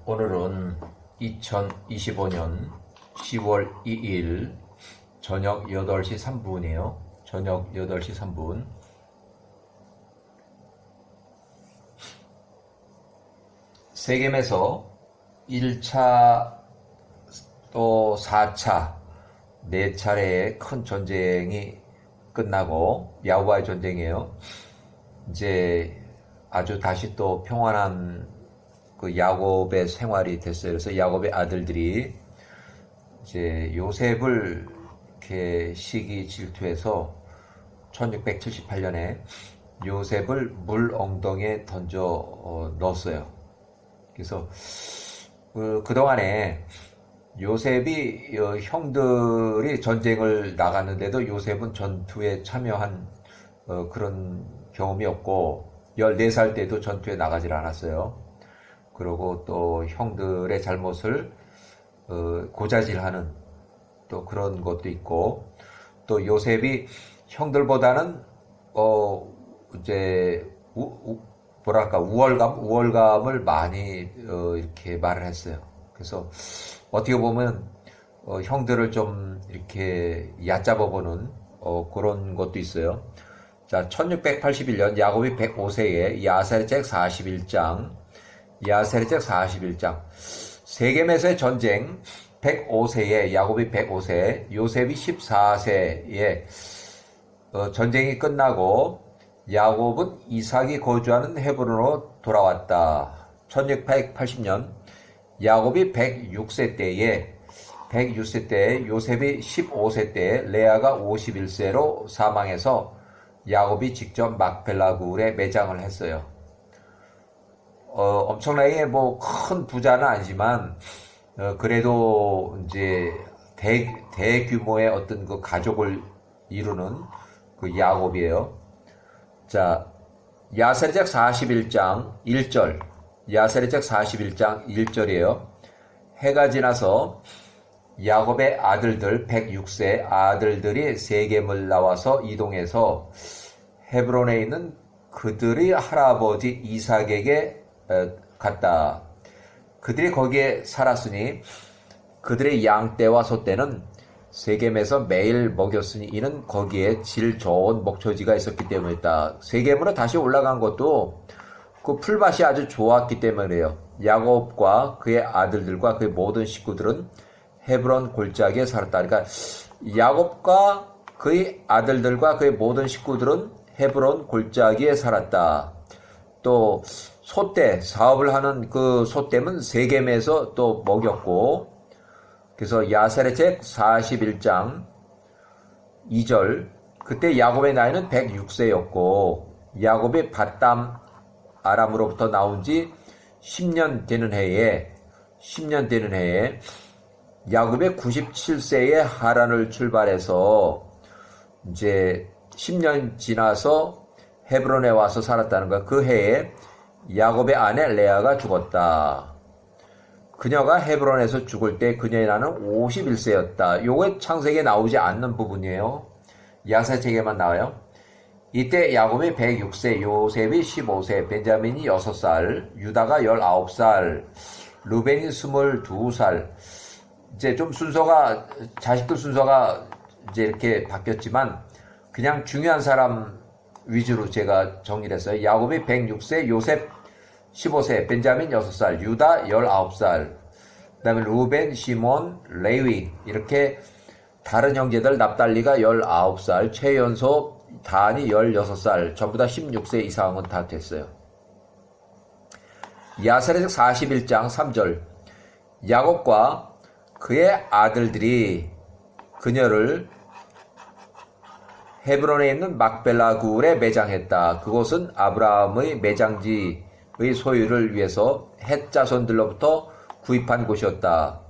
오늘은 2025년 10월 2일 저녁 8시 3분이에요. 저녁 8시 3분. 세겜에서 1차 또 4차 4차례의 큰 전쟁이 끝나고 야후와의 전쟁이에요. 이제 아주 다시 또 평안한 그 야곱의 생활이 됐어요. 그래서 야곱의 아들들이 이제 요셉을 이렇게 시기 질투해서 1678년에 요셉을 물 엉덩이에 던져 넣었어요. 그래서 그동안에 요셉이 형들이 전쟁을 나갔는데도 요셉은 전투에 참여한 그런 경험이 없고 14살 때도 전투에 나가질 않았어요. 그리고 또 형들의 잘못을 고자질하는 또 그런 것도 있고, 또 요셉이 형들보다는 이제 우월감을 많이 이렇게 말을 했어요. 그래서 어떻게 보면 형들을 좀 이렇게 얕잡아 보는 그런 것도 있어요. 자, 1681년 야곱이 105세에 야세르책 41장 세겜에서의 전쟁 105세에 야곱이 105세, 요셉이 14세에 전쟁이 끝나고 야곱은 이삭이 거주하는 헤브론으로 돌아왔다. 1680년 야곱이 106세 때에 요셉이 15세 때에 레아가 51세로 사망해서 야곱이 직접 막벨라 굴에 매장을 했어요. 엄청나게 뭐 큰 부자는 아니지만 그래도 이제 대규모의 어떤 그 가족을 이루는 그 야곱이에요. 자, 야세르책 41장 1절. 야세르책 41장 1절이에요. 해가 지나서 야곱의 아들들 106세 아들들이 세겜을 나와서 이동해서 헤브론에 있는 그들의 할아버지 이삭에게 갔다. 그들이 거기에 살았으니 그들의 양떼와 소떼는 세겜에서 매일 먹였으니 이는 거기에 질 좋은 목초지가 있었기 때문이다. 세겜으로 다시 올라간 것도 그 풀밭이 아주 좋았기 때문이에요. 야곱과 그의 아들들과 그의 모든 식구들은 헤브론 골짜기에 살았다. 그러니까 야곱과 그의 아들들과 그의 모든 식구들은 헤브론 골짜기에 살았다. 또 소떼, 사업을 하는 그 소떼는 세겜에서 또 먹였고, 그래서 야세르책 41장 2절, 그때 야곱의 나이는 106세였고 야곱이 밧담 아람으로부터 나온 지 10년 되는 해에 야곱의 97세에 하란을 출발해서 이제 10년 지나서 헤브론에 와서 살았다는 거야. 그 해에 야곱의 아내 레아가 죽었다. 그녀가 헤브론에서 죽을 때 그녀의 나이는 51세였다. 요게 창세기에 나오지 않는 부분이에요. 야세책에만 나와요. 이때 야곱이 106세, 요셉이 15세, 벤자민이 6살, 유다가 19살, 루벤이 22살. 이제 좀 자식들 순서가 이제 이렇게 바뀌었지만, 그냥 중요한 사람 위주로 제가 정리를 했어요. 야곱이 106세, 요셉 15세, 벤자민 6살, 유다 19살, 그 다음에 루벤, 시몬, 레위, 이렇게 다른 형제들 납달리가 19살, 최연소 단이 16살, 전부 다 16세 이상은 다 됐어요. 야세르책 41장 3절, 야곱과 그의 아들들이 그녀를 헤브론에 있는 막벨라 굴에 매장했다. 그곳은 아브라함의 매장지의 소유를 위해서 헷 자손들로부터 구입한 곳이었다.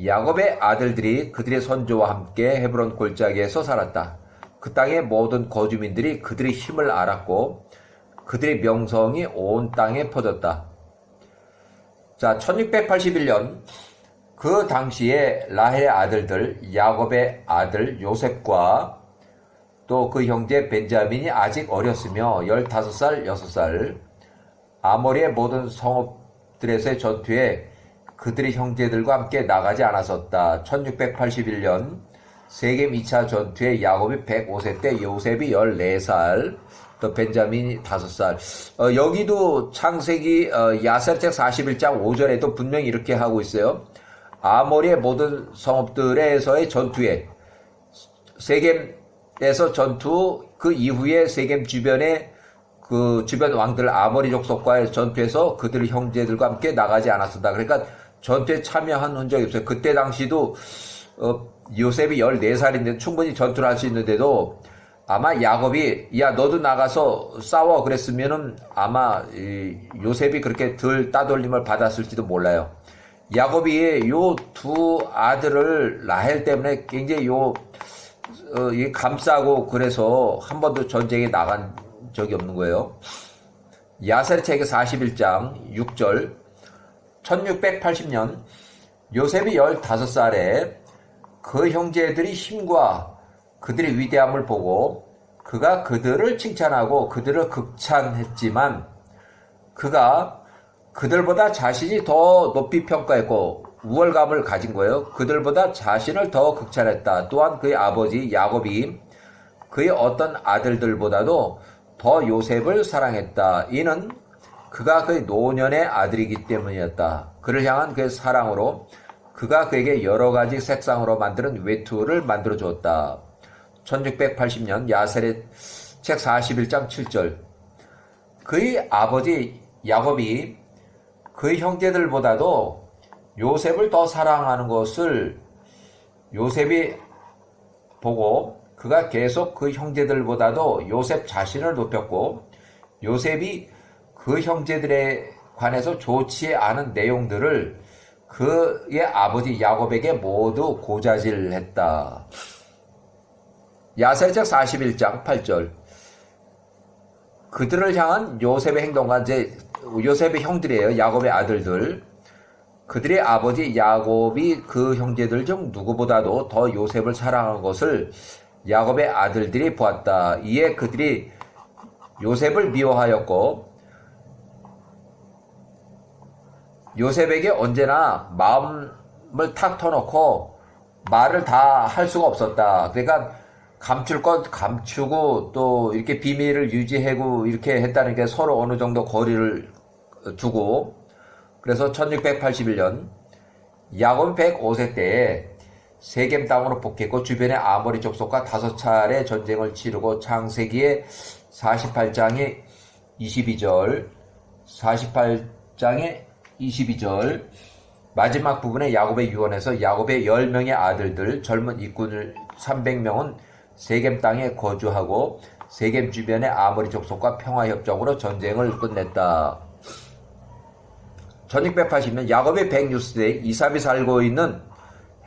야곱의 아들들이 그들의 선조와 함께 헤브론 골짜기에서 살았다. 그 땅의 모든 거주민들이 그들의 힘을 알았고 그들의 명성이 온 땅에 퍼졌다. 자, 1681년 그 당시에 라헬의 아들들, 야곱의 아들 요셉과 또 그 형제 벤자민이 아직 어렸으며 15살, 6살, 아모리의 모든 성읍들에서의 전투에 그들의 형제들과 함께 나가지 않았었다. 1681년 세겜 2차 전투에 야곱이 105세 때 요셉이 14살, 또 벤자민이 5살. 여기도 창세기 야셀책 41장 5절에도 분명히 이렇게 하고 있어요. 아모리의 모든 성읍들에서의 전투에, 세겜에서 전투, 그 이후에 세겜 주변에 그 주변 왕들 아모리 족속과의 전투에서 그들 형제들과 함께 나가지 않았었다. 그러니까 전투에 참여한 흔적이 없어요. 그때 당시도 요셉이 14살인데 충분히 전투를 할 수 있는데도 아마 야곱이 야 너도 나가서 싸워 그랬으면은 아마 요셉이 그렇게 덜 따돌림을 받았을지도 몰라요. 야곱이 요 두 아들을 라헬 때문에 굉장히 감싸고 그래서 한 번도 전쟁에 나간 적이 없는 거예요. 야셀책의 41장 6절 1680년 요셉이 15살에 그 형제들이 힘과 그들의 위대함을 보고 그가 그들을 칭찬하고 그들을 극찬했지만 그가 그들보다 자신이 더 높이 평가했고 우월감을 가진 거예요. 그들보다 자신을 더 극찬했다. 또한 그의 아버지 야곱이 그의 어떤 아들들보다도 더 요셉을 사랑했다. 이는 그가 그의 노년의 아들이기 때문이었다. 그를 향한 그의 사랑으로 그가 그에게 여러 가지 색상으로 만드는 외투를 만들어 주었다. 1680년 야셀의 책 41장 7절 그의 아버지 야곱이 그의 형제들보다도 요셉을 더 사랑하는 것을 요셉이 보고 그가 계속 그 형제들보다도 요셉 자신을 높였고 요셉이 그 형제들에 관해서 좋지 않은 내용들을 그의 아버지 야곱에게 모두 고자질했다. 야셀책 41장 8절 그들을 향한 요셉의 행동과 이제 요셉의 형들이에요. 야곱의 아들들. 그들의 아버지 야곱이 그 형제들 중 누구보다도 더 요셉을 사랑한 것을 야곱의 아들들이 보았다. 이에 그들이 요셉을 미워하였고 요셉에게 언제나 마음을 탁 터놓고 말을 다 할 수가 없었다. 그러니까 감출 것 감추고 또 이렇게 비밀을 유지하고 이렇게 했다는 게 서로 어느 정도 거리를 두고 그래서 1681년 야곱 105세 때에 세겜 땅으로 복했고 주변의 아모리 족속과 5차례 전쟁을 치르고 창세기의 48장의 22절 48장의 22절 마지막 부분에 야곱의 유언에서 야곱의 10명의 아들들 젊은 일꾼을 300명은 세겜 땅에 거주하고 세겜 주변의 아모리 족속과 평화협정으로 전쟁을 끝냈다. 1680년 야곱이 106세 이삭이 살고 있는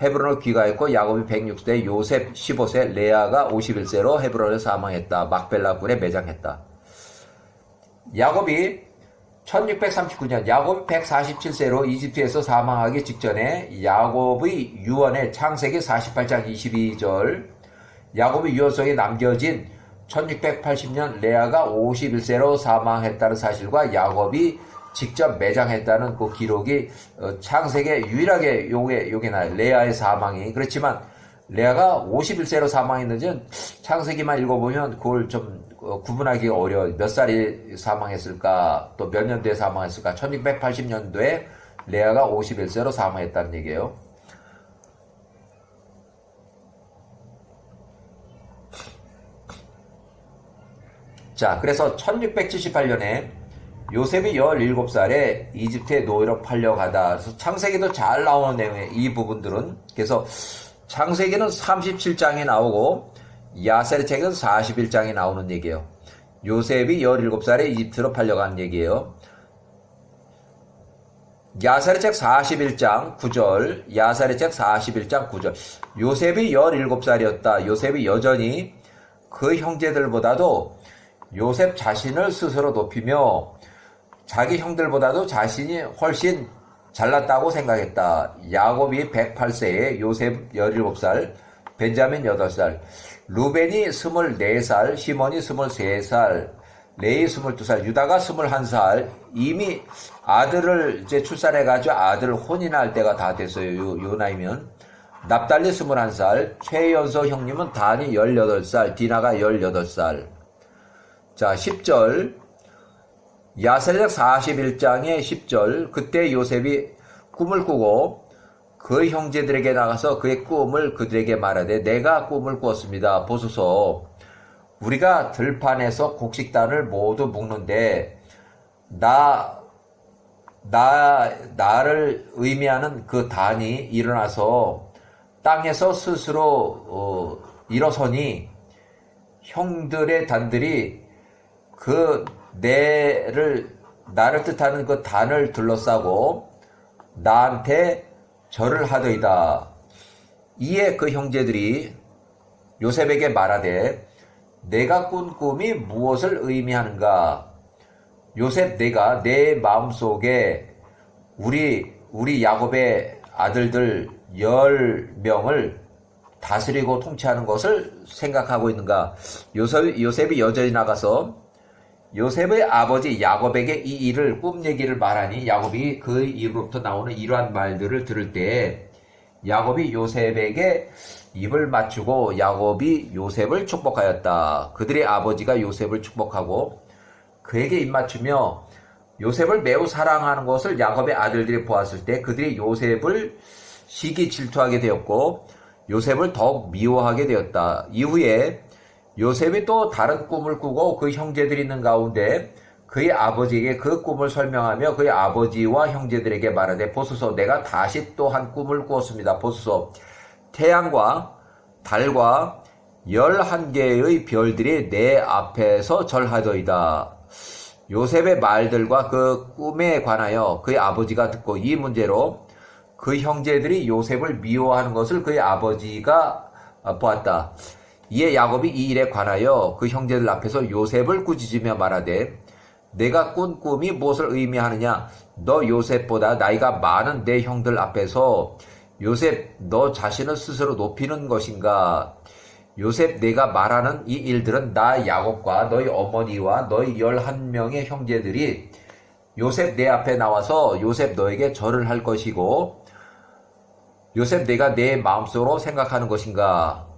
헤브론을 귀가했고 야곱이 106세 요셉 15세 레아가 51세로 헤브론에 사망했다. 막벨라 굴에 매장했다. 야곱이 1639년 야곱이 147세로 이집트에서 사망하기 직전에 야곱의 유언에 창세기 48장 22절 야곱의 유언 속에 남겨진 1680년 레아가 51세로 사망했다는 사실과 야곱이 직접 매장했다는 그 기록이 창세기에 유일하게 요게 나요. 레아의 사망이. 그렇지만 레아가 51세로 사망했는지는 창세기만 읽어보면 그걸 좀 구분하기가 어려워요. 몇 살이 사망했을까? 또 몇 년도에 사망했을까? 1680년도에 레아가 51세로 사망했다는 얘기예요. 자, 그래서 1678년에 요셉이 17살에 이집트에 노예로 팔려가다. 그래서 창세기도 잘 나오는 내용이에요. 이 부분들은. 그래서 창세기는 37장이 나오고 야셀의 책은 41장이 나오는 얘기예요. 요셉이 17살에 이집트로 팔려간 얘기예요. 야셀의 책 41장 9절 야셀의 책 41장 9절 요셉이 17살이었다. 요셉이 여전히 그 형제들보다도 요셉 자신을 스스로 높이며 자기 형들보다도 자신이 훨씬 잘났다고 생각했다. 야곱이 108세에 요셉 17살, 벤자민 8살, 루벤이 24살, 시몬이 23살, 레이 22살, 유다가 21살, 이미 아들을 이제 출산해가지고 아들을 혼인할 때가 다 됐어요. 요 나이면. 납달리 21살, 최연소 형님은 단이 18살, 디나가 18살. 자, 10절. 야세력 41장의 10절. 그때 요셉이 꿈을 꾸고 그 형제들에게 나가서 그의 꿈을 그들에게 말하되 내가 꿈을 꾸었습니다. 보소서. 우리가 들판에서 곡식단을 모두 묶는데 나를 의미하는 그 단이 일어나서 땅에서 스스로 일어서니 형들의 단들이 그 나를 뜻하는 그 단을 둘러싸고 나한테 절을 하더이다. 이에 그 형제들이 요셉에게 말하되 내가 꾼 꿈이 무엇을 의미하는가? 요셉, 내가 내 마음속에 우리 야곱의 아들들 10명을 다스리고 통치하는 것을 생각하고 있는가? 요셉이 여전히 나가서 요셉의 아버지 야곱에게 이 일을 꿈 얘기를 말하니 야곱이 그 입으로부터 나오는 이러한 말들을 들을 때 야곱이 요셉에게 입을 맞추고 야곱이 요셉을 축복하였다. 그들의 아버지가 요셉을 축복하고 그에게 입 맞추며 요셉을 매우 사랑하는 것을 야곱의 아들들이 보았을 때 그들이 요셉을 시기 질투하게 되었고 요셉을 더욱 미워하게 되었다. 이후에 요셉이 또 다른 꿈을 꾸고 그 형제들이 있는 가운데 그의 아버지에게 그 꿈을 설명하며 그의 아버지와 형제들에게 말하되 보소서 내가 다시 또 한 꿈을 꾸었습니다. 보소서 태양과 달과 11개의 별들이 내 앞에서 절하더이다. 요셉의 말들과 그 꿈에 관하여 그의 아버지가 듣고 이 문제로 그 형제들이 요셉을 미워하는 것을 그의 아버지가 보았다. 이에 야곱이 이 일에 관하여 그 형제들 앞에서 요셉을 꾸짖으며 말하되 내가 꾼 꿈이 무엇을 의미하느냐? 너 요셉보다 나이가 많은 내 형들 앞에서 요셉 너 자신을 스스로 높이는 것인가? 요셉 내가 말하는 이 일들은 나 야곱과 너희 어머니와 너희 11명의 형제들이 요셉 내 앞에 나와서 요셉 너에게 절을 할 것이고 요셉 내가 내 마음속으로 생각하는 것인가?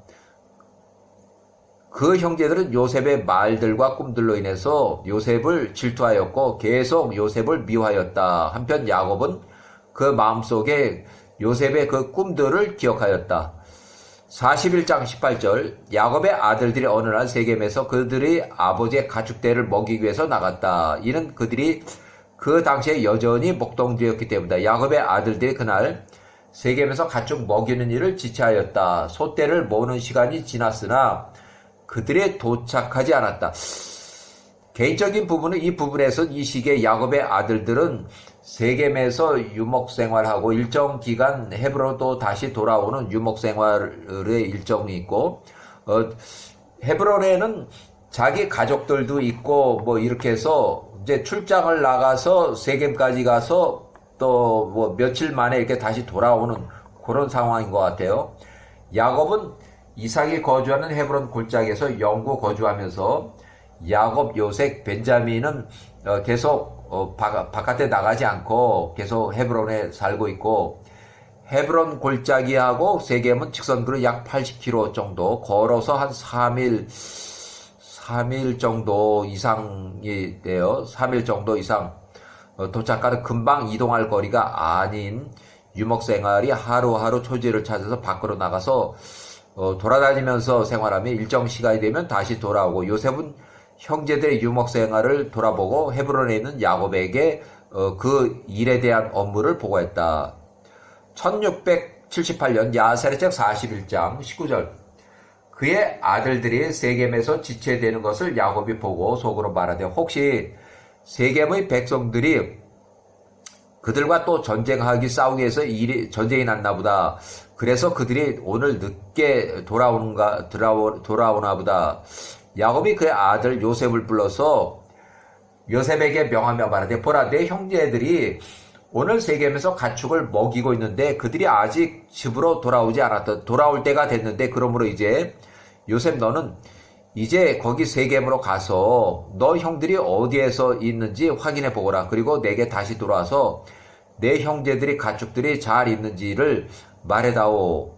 그 형제들은 요셉의 말들과 꿈들로 인해서 요셉을 질투하였고 계속 요셉을 미워하였다. 한편 야곱은 그 마음속에 요셉의 그 꿈들을 기억하였다. 41장 18절 야곱의 아들들이 어느 날 세겜에서 그들의 아버지의 가축대를 먹이기 위해서 나갔다. 이는 그들이 그 당시에 여전히 목동주였기 때문이다. 야곱의 아들들이 그날 세겜에서 가축 먹이는 일을 지체하였다. 소떼를 모으는 시간이 지났으나 그들이 도착하지 않았다. 개인적인 부분은 이 부분에서 이 시기에 야곱의 아들들은 세겜에서 유목생활하고 일정 기간 헤브론으로 또 다시 돌아오는 유목생활의 일정이 있고 헤브론에는 자기 가족들도 있고 뭐 이렇게 해서 이제 출장을 나가서 세겜까지 가서 또 뭐 며칠 만에 이렇게 다시 돌아오는 그런 상황인 것 같아요. 야곱은 이삭이 거주하는 헤브론 골짜기에서 영구 거주하면서 야곱, 요셉, 벤자민은 계속 바깥에 나가지 않고 계속 헤브론에 살고 있고 헤브론 골짜기하고 세겜은 직선거리로 약 80km 정도 걸어서 한 3일 정도 이상이 돼요. 3일 정도 이상 도착하는 금방 이동할 거리가 아닌 유목생활이 하루하루 초지를 찾아서 밖으로 나가서 돌아다니면서 생활하며 일정 시간이 되면 다시 돌아오고 요셉은 형제들의 유목생활을 돌아보고 헤브론에 있는 야곱에게 그 일에 대한 업무를 보고했다. 1678년 야세르책 41장 19절 그의 아들들이 세겜에서 지체되는 것을 야곱이 보고 속으로 말하되 혹시 세겜의 백성들이 그들과 또 전쟁하기 싸우기 위해서 전쟁이 났나 보다. 그래서 그들이 오늘 늦게 돌아오나 보다. 야곱이 그의 아들 요셉을 불러서 요셉에게 명하며 말하되 보라 내 형제들이 오늘 세겜에서 가축을 먹이고 있는데 그들이 아직 집으로 돌아오지 않았다. 돌아올 때가 됐는데 그러므로 이제 요셉 너는 이제 거기 세겜으로 가서 너 형들이 어디에서 있는지 확인해 보거라. 그리고 내게 다시 돌아와서 내 형제들이 가축들이 잘 있는지를 말해다오.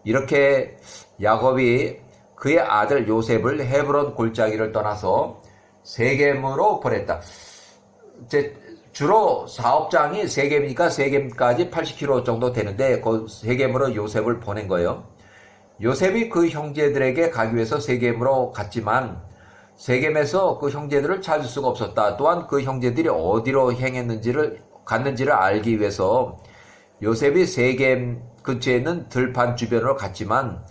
이렇게 야곱이 그의 아들 요셉을 헤브론 골짜기를 떠나서 세겜으로 보냈다. 주로 사업장이 세겜이니까 세겜까지 80km 정도 되는데 그 세겜으로 요셉을 보낸 거예요. 요셉이 그 형제들에게 가기 위해서 세겜으로 갔지만 세겜에서 그 형제들을 찾을 수가 없었다. 또한 그 형제들이 어디로 갔는지를 알기 위해서 요셉이 세겜 근처에 있는 들판 주변으로 갔지만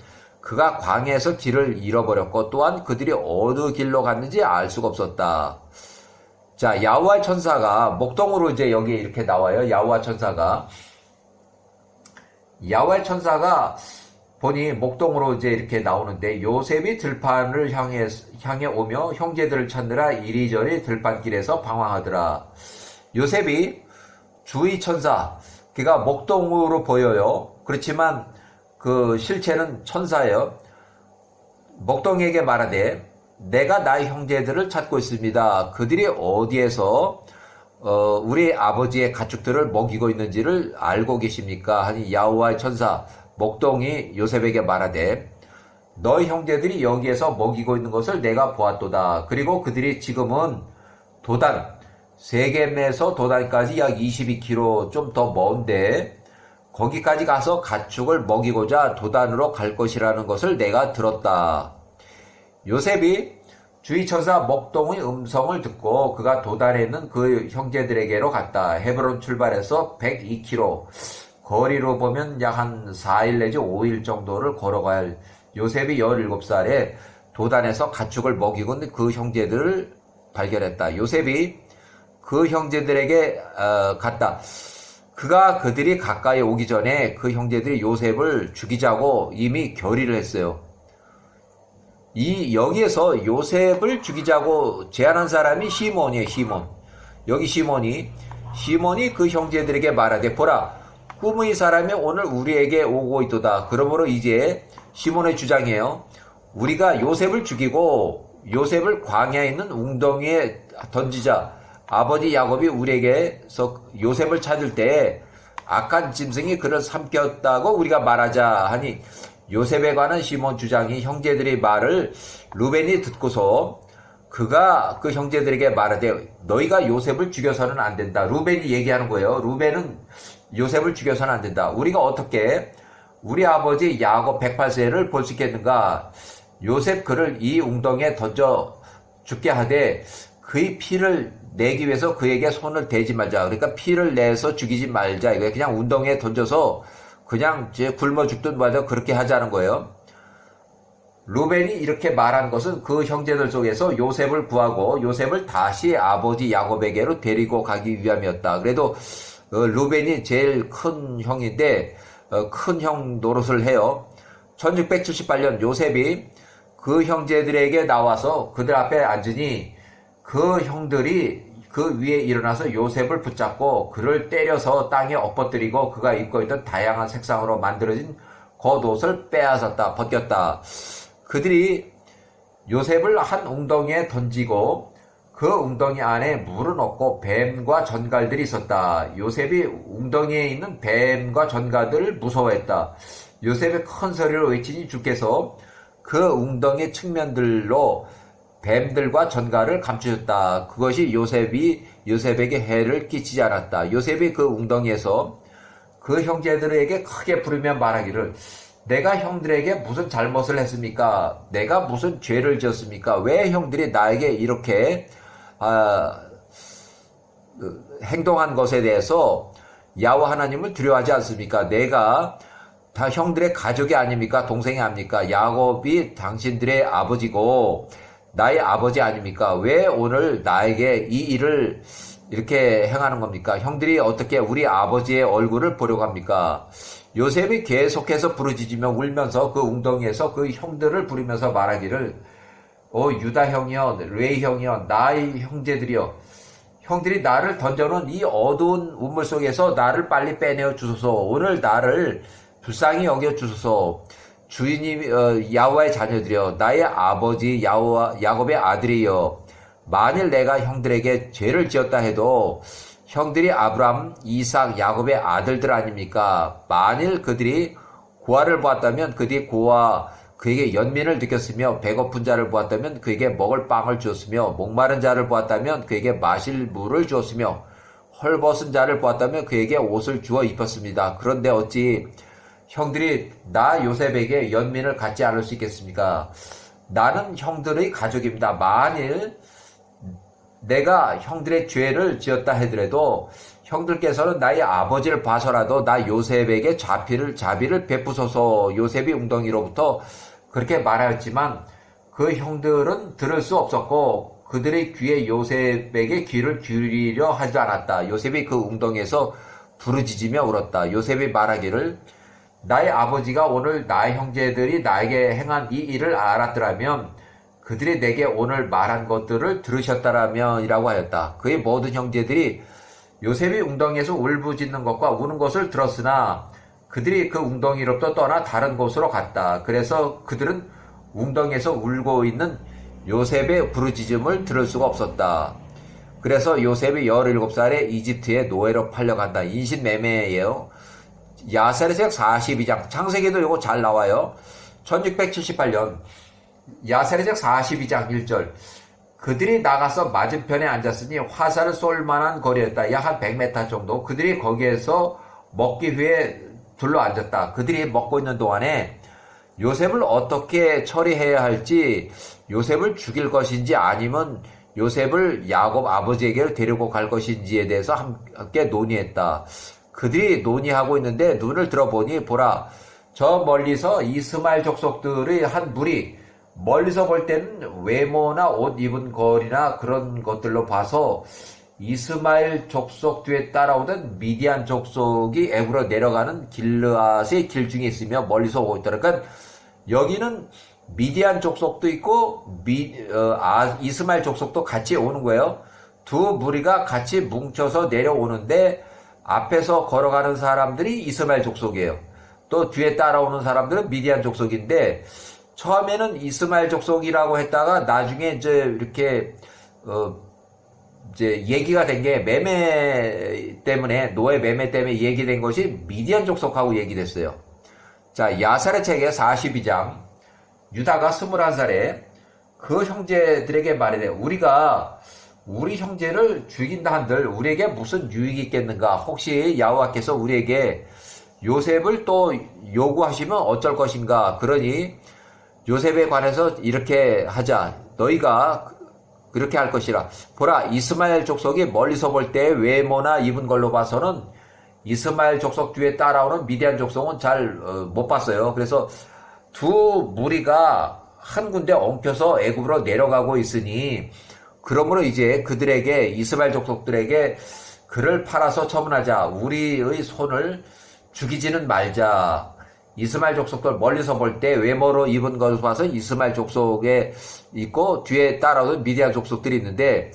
그가 광야에서 길을 잃어버렸고 또한 그들이 어느 길로 갔는지 알 수가 없었다. 자, 야호와의 천사가 목동으로 이제 여기 이렇게 나와요. 야호와 천사가 보니 목동으로 이제 이렇게 나오는데 요셉이 들판을 향해 오며 형제들을 찾느라 이리저리 들판길에서 방황하더라. 요셉이 주의 천사, 그가 목동으로 보여요. 그렇지만 그 실체는 천사예요. 목동에게 말하되 내가 나의 형제들을 찾고 있습니다. 그들이 어디에서 우리 아버지의 가축들을 먹이고 있는지를 알고 계십니까? 하니 야호와의 천사 목동이 요셉에게 말하되 너희 형제들이 여기에서 먹이고 있는 것을 내가 보았도다. 그리고 그들이 지금은 세겜에서 도단까지 약 22km 좀 더 먼데 거기까지 가서 가축을 먹이고자 도단으로 갈 것이라는 것을 내가 들었다. 요셉이 주의 천사 목동의 음성을 듣고 그가 도단에 있는 그 형제들에게로 갔다. 헤브론 출발해서 102km, 거리로 보면 약 한 4일 내지 5일 정도를 걸어가야 할 요셉이 17살에 도단에서 가축을 먹이고 있는 그 형제들을 발견했다. 요셉이 그 형제들에게 갔다. 그들이 가까이 오기 전에 그 형제들이 요셉을 죽이자고 이미 결의를 했어요. 여기에서 요셉을 죽이자고 제안한 사람이 시몬이에요. 여기 시몬이 그 형제들에게 말하되 보라, 꿈의 사람이 오늘 우리에게 오고 있도다. 그러므로 이제 시몬의 주장이에요. 우리가 요셉을 죽이고 요셉을 광야에 있는 웅덩이에 던지자. 아버지 야곱이 우리에게서 요셉을 찾을 때 악한 짐승이 그를 삼켰다고 우리가 말하자 하니 요셉에 관한 시몬 주장이 형제들의 말을 루벤이 듣고서 그가 그 형제들에게 말하되 너희가 요셉을 죽여서는 안 된다. 루벤이 얘기하는 거예요. 루벤은 요셉을 죽여서는 안 된다. 우리가 어떻게 우리 아버지 야곱 108세를 볼 수 있겠는가? 요셉 그를 이 웅덩이에 던져 죽게 하되 그의 피를 내기 위해서 그에게 손을 대지 말자. 그러니까 피를 내서 죽이지 말자. 이거예요. 그냥 웅덩이에 던져서 그냥 굶어 죽든 말든 그렇게 하자는 거예요. 루벤이 이렇게 말한 것은 그 형제들 속에서 요셉을 구하고 요셉을 다시 아버지 야곱에게로 데리고 가기 위함이었다. 그래도 루벤이 제일 큰 형인데 큰 형 노릇을 해요. 1678년 요셉이 그 형제들에게 나와서 그들 앞에 앉으니 그 형들이 그 위에 일어나서 요셉을 붙잡고 그를 때려서 땅에 엎어뜨리고 그가 입고 있던 다양한 색상으로 만들어진 겉옷을 빼앗았다. 벗겼다. 그들이 요셉을 한 웅덩이에 던지고 그 웅덩이 안에 물은 없고 뱀과 전갈들이 있었다. 요셉이 웅덩이에 있는 뱀과 전갈들을 무서워했다. 요셉의 큰 소리로 외치니 주께서 그 웅덩이 측면들로 뱀들과 전갈을 감추셨다. 그것이 요셉에게 해를 끼치지 않았다. 요셉이 그 웅덩이에서 그 형제들에게 크게 부르며 말하기를 내가 형들에게 무슨 잘못을 했습니까? 내가 무슨 죄를 지었습니까? 왜 형들이 나에게 이렇게 행동한 것에 대해서 야훼 하나님을 두려워하지 않습니까? 내가 다 형들의 가족이 아닙니까? 동생이 아닙니까? 야곱이 당신들의 아버지고 나의 아버지 아닙니까? 왜 오늘 나에게 이 일을 이렇게 행하는 겁니까? 형들이 어떻게 우리 아버지의 얼굴을 보려고 합니까? 요셉이 계속해서 부르짖으며 울면서 그 웅덩이에서 그 형들을 부르면서 말하기를 유다 형이여, 레위 형이여, 나의 형제들이여, 형들이 나를 던져놓은 이 어두운 우물 속에서 나를 빨리 빼내어 주소서. 오늘 나를 불쌍히 여겨 주소서. 주인이 야곱의 자녀들이여 나의 아버지 야곱의 아들이여 만일 내가 형들에게 죄를 지었다 해도 형들이 아브람, 이삭, 야곱의 아들들 아닙니까? 만일 그들이 고아를 보았다면 그들이 그에게 연민을 느꼈으며 배고픈 자를 보았다면 그에게 먹을 빵을 주었으며 목마른 자를 보았다면 그에게 마실 물을 주었으며 헐벗은 자를 보았다면 그에게 옷을 주어 입혔습니다. 그런데 어찌 형들이 나 요셉에게 연민을 갖지 않을 수 있겠습니까? 나는 형들의 가족입니다. 만일 내가 형들의 죄를 지었다 하더라도 형들께서는 나의 아버지를 봐서라도 나 요셉에게 자비를 베푸소서. 요셉이 웅덩이로부터 그렇게 말하였지만 그 형들은 들을 수 없었고 그들의 귀에 요셉에게 귀를 기울이려 하지 않았다. 요셉이 그 웅덩이에서 부르짖으며 울었다. 요셉이 말하기를 나의 아버지가 오늘 나의 형제들이 나에게 행한 이 일을 알았더라면 그들이 내게 오늘 말한 것들을 들으셨다라면 이라고 하였다. 그의 모든 형제들이 요셉이 웅덩이에서 울부짖는 것과 우는 것을 들었으나 그들이 그 웅덩이로부터 떠나 다른 곳으로 갔다. 그래서 그들은 웅덩이에서 울고 있는 요셉의 부르짖음을 들을 수가 없었다. 그래서 요셉이 17살에 이집트에 노예로 팔려간다. 인신매매예요. 야세르책 42장, 창세기도 이거 잘 나와요. 1678년 야세르책 42장 1절 그들이 나가서 맞은편에 앉았으니 화살을 쏠 만한 거리였다. 약 한 100m 정도. 그들이 거기에서 먹기 위해 둘러앉았다. 그들이 먹고 있는 동안에 요셉을 어떻게 처리해야 할지, 요셉을 죽일 것인지 아니면 요셉을 야곱 아버지에게 데리고 갈 것인지에 대해서 함께 논의했다. 그들이 논의하고 있는데 눈을 들어보니 보라, 저 멀리서 이스마엘 족속들의 한 무리, 멀리서 볼 때는 외모나 옷 입은 거리나 그런 것들로 봐서 이스마엘 족속 뒤에 따라오던 미디안 족속이 애굽으로 내려가는 길르앗의 길 중에 있으며 멀리서 오고 있다. 그러니까 여기는 미디안 족속도 있고 이스마엘 족속도 같이 오는 거예요. 두 무리가 같이 뭉쳐서 내려오는데 앞에서 걸어가는 사람들이 이스마엘 족속이에요. 또 뒤에 따라오는 사람들은 미디안 족속인데 처음에는 이스마엘 족속이라고 했다가 나중에 이제 이렇게 이제 얘기가 된 게 매매 때문에 노예 매매 때문에 얘기된 것이 미디안 족속하고 얘기됐어요. 자, 야사르책의 42장 유다가 21살에 그 형제들에게 말이래. 우리가 우리 형제를 죽인다 한들 우리에게 무슨 유익이 있겠는가? 혹시 야호와께서 우리에게 요셉을 또 요구하시면 어쩔 것인가? 그러니 요셉에 관해서 이렇게 하자. 너희가 그렇게 할 것이라. 보라, 이스마엘 족속이 멀리서 볼 때 외모나 입은 걸로 봐서는 이스마엘 족속 뒤에 따라오는 미디안 족속은 잘 못 봤어요. 그래서 두 무리가 한 군데 엉켜서 애굽으로 내려가고 있으니 그러므로 이제 그들에게 이스마엘 족속들에게 그를 팔아서 처분하자. 우리의 손을 죽이지는 말자. 이스마엘 족속들 멀리서 볼 때 외모로 입은 것을 봐서 이스마엘 족속에 있고 뒤에 따라오는 미디안 족속들이 있는데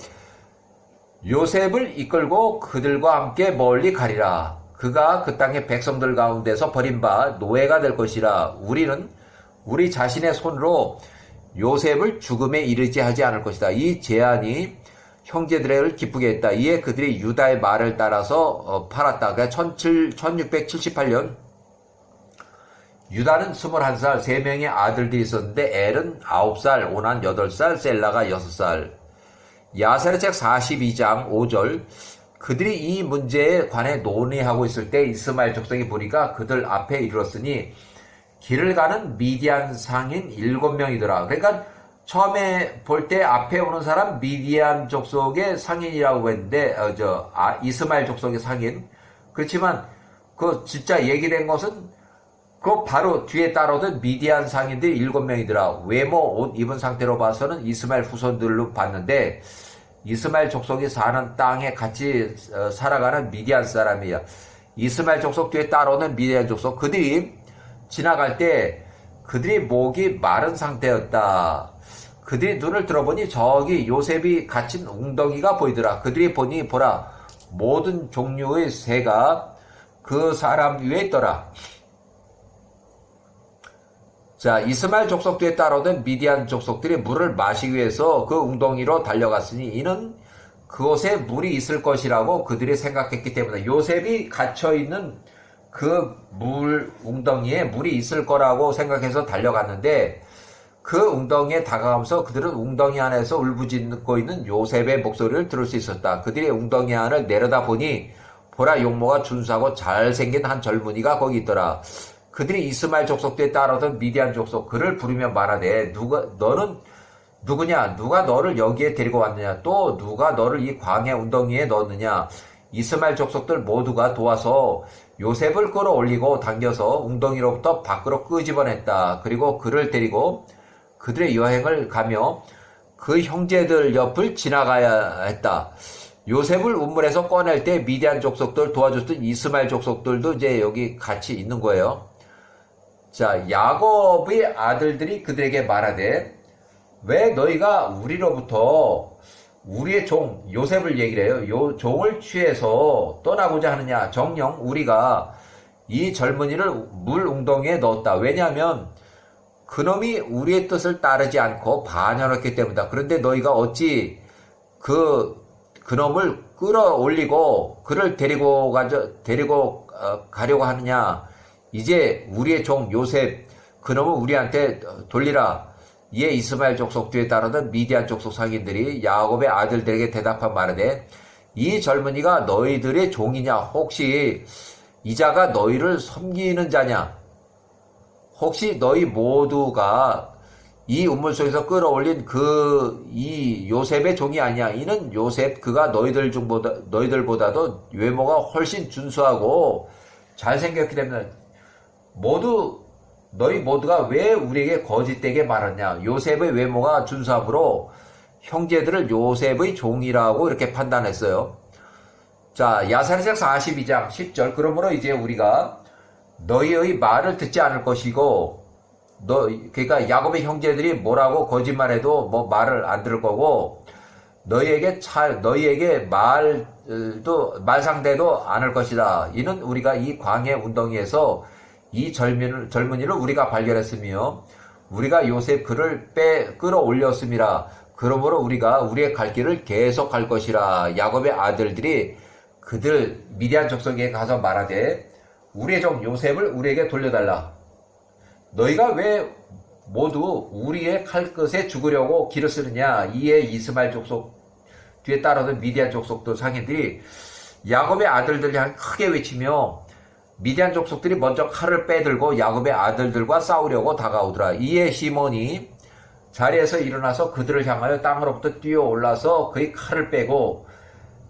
요셉을 이끌고 그들과 함께 멀리 가리라. 그가 그 땅의 백성들 가운데서 버림바 노예가 될 것이라. 우리는 우리 자신의 손으로 요셉을 죽음에 이르지 하지 않을 것이다. 이 제안이 형제들을 기쁘게 했다. 이에 그들이 유다의 말을 따라서 팔았다. 그러니까 1678년 유다는 21살 3명의 아들들이 있었는데 엘은 9살, 오난 8살, 셀라가 6살. 야세르책 42장 5절 그들이 이 문제에 관해 논의하고 있을 때 이스마엘 족속이 보니까 그들 앞에 이르렀으니 길을 가는 미디안 상인 7명이더라. 그러니까 처음에 볼 때 앞에 오는 사람 미디안 족속의 상인이라고 했는데 이스마엘 족속의 상인. 그렇지만 그 진짜 얘기된 것은 그 바로 뒤에 따라오던 미디안 상인들이 7명이더라. 외모 옷 입은 상태로 봐서는 이스마엘 후손들로 봤는데 이스마엘 족속이 사는 땅에 같이 살아가는 미디안 사람이야. 이스마엘 족속 뒤에 따라오는 미디안 족속. 그들이 지나갈 때 그들이 목이 마른 상태였다. 그들이 눈을 들어보니 저기 요셉이 갇힌 웅덩이가 보이더라. 그들이 보니 보라, 모든 종류의 새가 그 사람 위에 있더라. 자, 이스마엘 족속들에 따라오던 미디안 족속들이 물을 마시기 위해서 그 웅덩이로 달려갔으니 이는 그곳에 물이 있을 것이라고 그들이 생각했기 때문에 요셉이 갇혀있는 그 물 웅덩이에 물이 있을 거라고 생각해서 달려갔는데 그 웅덩이에 다가가면서 그들은 웅덩이 안에서 울부짖고 있는 요셉의 목소리를 들을 수 있었다. 그들이 웅덩이 안을 내려다보니 보라, 용모가 준수하고 잘생긴 한 젊은이가 거기 있더라. 그들이 이스마엘 족속들에 따라오던 미디안 족속 그를 부르며 말하되 너는 누구냐? 누가 너를 여기에 데리고 왔느냐? 또 누가 너를 이 광야 웅덩이에 넣었느냐? 이스마엘 족속들 모두가 도와서 요셉을 끌어올리고 당겨서 웅덩이로부터 밖으로 끄집어냈다. 그리고 그를 데리고 그들의 여행을 가며 그 형제들 옆을 지나가야 했다. 요셉을 우물에서 꺼낼 때 미디안 족속들 도와줬던 이스마엘 족속들도 이제 여기 같이 있는 거예요. 자, 야곱의 아들들이 그들에게 말하되 왜 너희가 우리로부터 우리의 종 요셉을 얘기를 해요. 요 종을 취해서 떠나고자 하느냐? 정녕 우리가 이 젊은이를 물 웅덩이에 넣었다. 왜냐하면 그놈이 우리의 뜻을 따르지 않고 반역했기 때문이다. 그런데 너희가 어찌 그놈을 끌어올리고 그를 데리고 가려고 하느냐? 이제 우리의 종 요셉 그놈을 우리한테 돌리라. 이에 이스마엘 족속 뒤에 따르던 미디안 족속 상인들이 야곱의 아들들에게 대답한 말하되 이 젊은이가 너희들의 종이냐? 혹시 이 자가 너희를 섬기는 자냐? 혹시 너희 모두가 이 우물 속에서 끌어올린 이 요셉의 종이 아니야? 이는 요셉 그가 너희들보다도 외모가 훨씬 준수하고 잘생겼기 때문에 너희 모두가 왜 우리에게 거짓되게 말하냐? 요셉의 외모가 준수함으로 형제들을 요셉의 종이라고 이렇게 판단했어요. 자, 야사리작 42장 10절. 그러므로 이제 우리가 너희의 말을 듣지 않을 것이고, 그러니까 야곱의 형제들이 뭐라고 거짓말해도 뭐 말을 안 들을 거고, 너희에게 말 상대도 않을 것이다. 이는 우리가 이 광야 웅덩이에서 이 젊은이를 우리가 발견했으며 우리가 요셉 그를 끌어올렸음이라. 그러므로 우리가 우리의 갈 길을 계속 갈 것이라. 야곱의 아들들이 그들 미디안 족속에 가서 말하되 우리의 종 요셉을 우리에게 돌려달라. 너희가 왜 모두 우리의 칼끝에 죽으려고 길을 쓰느냐? 이에 이스마엘 족속 뒤에 따르던 미디안 족속도 상인들이 야곱의 아들들이 크게 외치며 미디안 족속들이 먼저 칼을 빼들고 야곱의 아들들과 싸우려고 다가오더라. 이에 시몬이 자리에서 일어나서 그들을 향하여 땅으로부터 뛰어 올라서 그의 칼을 빼고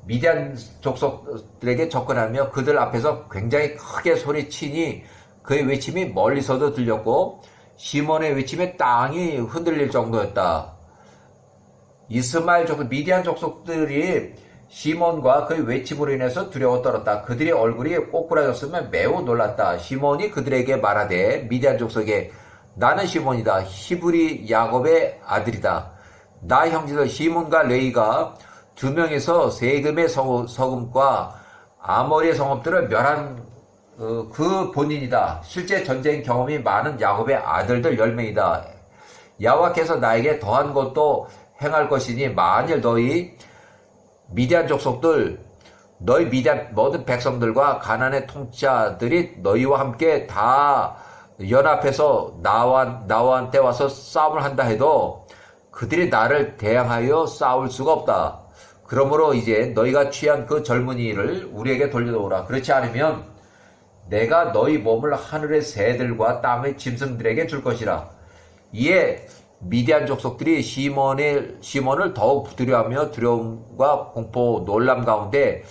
미디안 족속들에게 접근하며 그들 앞에서 굉장히 크게 소리치니 그의 외침이 멀리서도 들렸고 시몬의 외침에 땅이 흔들릴 정도였다. 이스마엘 족속, 미디안 족속들이 시몬과 그의 외침으로 인해서 두려워 떨었다. 그들의 얼굴이 꼬꾸라졌으면 매우 놀랐다. 시몬이 그들에게 말하되 미디안 족속에 나는 시몬이다. 히브리 야곱의 아들이다. 나 형제들 시몬과 레이가 두 명이서 세금의 서금과 아모리의 성읍들을 멸한 그 본인이다. 실제 전쟁 경험이 많은 야곱의 아들들 10명이다. 여호와께서 나에게 더한 것도 행할 것이니 만일 너희 미디안 족속들 너희 미디안 모든 백성들과 가나안의 통치자들이 너희와 함께 다 연합해서 나한테 와서 싸움을 한다 해도 그들이 나를 대항하여 싸울 수가 없다. 그러므로 이제 너희가 취한 그 젊은이를 우리에게 돌려놓으라. 그렇지 않으면 내가 너희 몸을 하늘의 새들과 땅의 짐승들에게 줄 것이라. 이에 미디안 족속들이 시몬을 더욱 두려워하며 두려움과 공포 놀람 가운데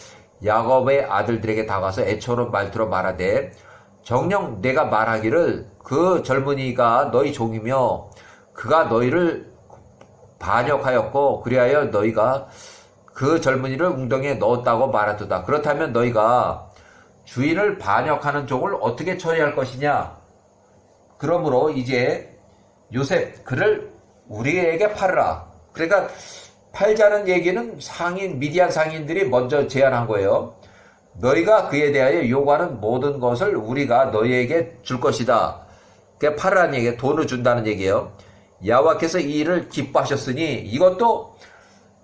야곱의 아들들에게 다가서 애처로운 말투로 말하되 정녕 내가 말하기를 그 젊은이가 너희 종이며 그가 너희를 반역하였고 그리하여 너희가 그 젊은이를 웅덩이에 넣었다고 말하도다. 그렇다면 너희가 주인을 반역하는 종을 어떻게 처리할 것이냐? 그러므로 이제 요셉 그를 우리에게 팔으라. 그러니까 팔자는 얘기는 미디안 상인들이 먼저 제안한 거예요. 너희가 그에 대하여 요구하는 모든 것을 우리가 너희에게 줄 것이다. 그게 팔으라는 얘기예요. 돈을 준다는 얘기예요. 여호와께서 이 일을 기뻐하셨으니 이것도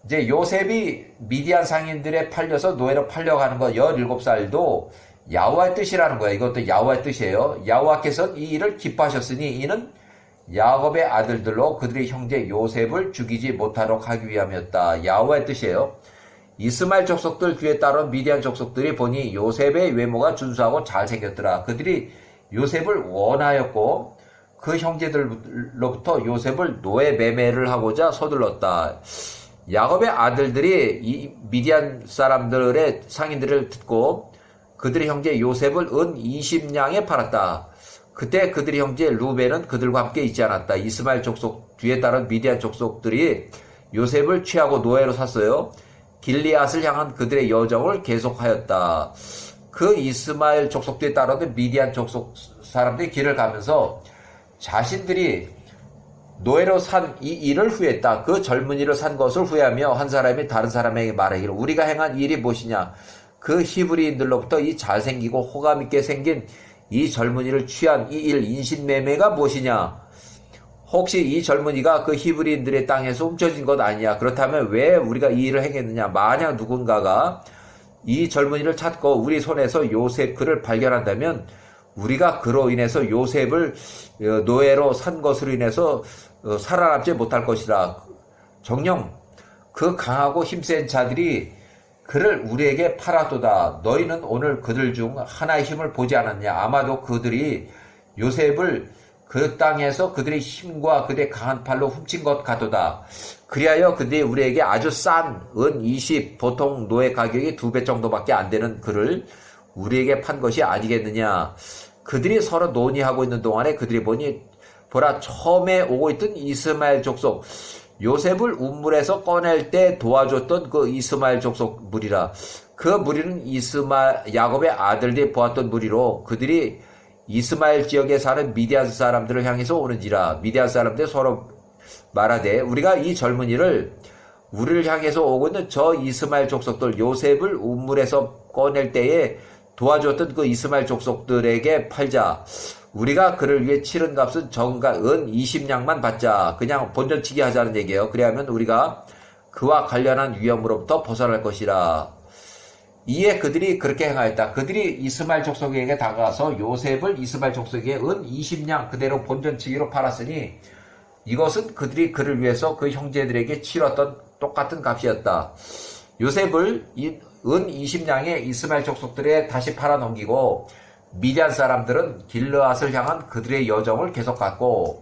이제 요셉이 미디안 상인들에 팔려서 노예로 팔려가는 거 17살도 여호와의 뜻이라는 거예요. 이것도 여호와의 뜻이에요. 여호와께서 이 일을 기뻐하셨으니 이는 야곱의 아들들로 그들의 형제 요셉을 죽이지 못하도록 하기 위함이었다. 여호와의 뜻이에요. 이스마엘 족속들 뒤에 따른 미디안 족속들이 보니 요셉의 외모가 준수하고 잘생겼더라. 그들이 요셉을 원하였고 그 형제들로부터 요셉을 노예 매매를 하고자 서둘렀다. 야곱의 아들들이 이 미디안 사람들의 상인들을 듣고 그들의 형제 요셉을 은 20냥에 팔았다. 그때 그들의 형제 루벤은 그들과 함께 있지 않았다. 이스마엘 족속 뒤에 따른 미디안 족속들이 요셉을 취하고 노예로 샀어요. 길리앗을 향한 그들의 여정을 계속하였다. 그 이스마엘 족속 뒤에 따르는 미디안 족속 사람들이 길을 가면서 자신들이 노예로 산 이 일을 후회했다. 그 젊은이를 산 것을 후회하며 한 사람이 다른 사람에게 말하기를 우리가 행한 일이 무엇이냐. 그 히브리인들로부터 이 잘생기고 호감있게 생긴 이 젊은이를 취한 이 일 인신매매가 무엇이냐. 혹시 이 젊은이가 그 히브리인들의 땅에서 훔쳐진 것 아니냐. 그렇다면 왜 우리가 이 일을 행했느냐. 만약 누군가가 이 젊은이를 찾고 우리 손에서 요셉 그를 발견한다면 우리가 그로 인해서 요셉을 노예로 산 것으로 인해서 살아남지 못할 것이라. 정녕 그 강하고 힘센 자들이 그를 우리에게 팔아도다. 너희는 오늘 그들 중 하나의 힘을 보지 않았냐. 아마도 그들이 요셉을 그 땅에서 그들의 힘과 그들의 강한 팔로 훔친 것 같도다. 그리하여 그들이 우리에게 아주 싼 은 20 보통 노예 가격이 2배 정도밖에 안 되는 그를 우리에게 판 것이 아니겠느냐. 그들이 서로 논의하고 있는 동안에 그들이 보니 보라 처음에 오고 있던 이스마엘 족속 요셉을 우물에서 꺼낼 때 도와줬던 그 이스마엘 족속 무리라. 그 무리는 야곱의 아들들이 보았던 무리로 그들이 이스마엘 지역에 사는 미디안 사람들을 향해서 오는지라. 미디안 사람들 서로 말하되 우리가 이 젊은이를 우리를 향해서 오고 있는 저 이스마엘 족속들 요셉을 우물에서 꺼낼 때에 도와줬던 그 이스마엘 족속들에게 팔자. 우리가 그를 위해 치른 값은 적은가 은 20냥만 받자. 그냥 본전치기 하자는 얘기예요. 그래야면 우리가 그와 관련한 위험으로부터 벗어날 것이라. 이에 그들이 그렇게 행하였다. 그들이 이스마엘 족속에게 다가가서 요셉을 이스마엘 족속에게 은 20냥 그대로 본전치기로 팔았으니 이것은 그들이 그를 위해서 그 형제들에게 치렀던 똑같은 값이었다. 요셉을 은 20냥에 이스마엘 족속들에 다시 팔아넘기고 미디안 사람들은 길르앗을 향한 그들의 여정을 계속 갔고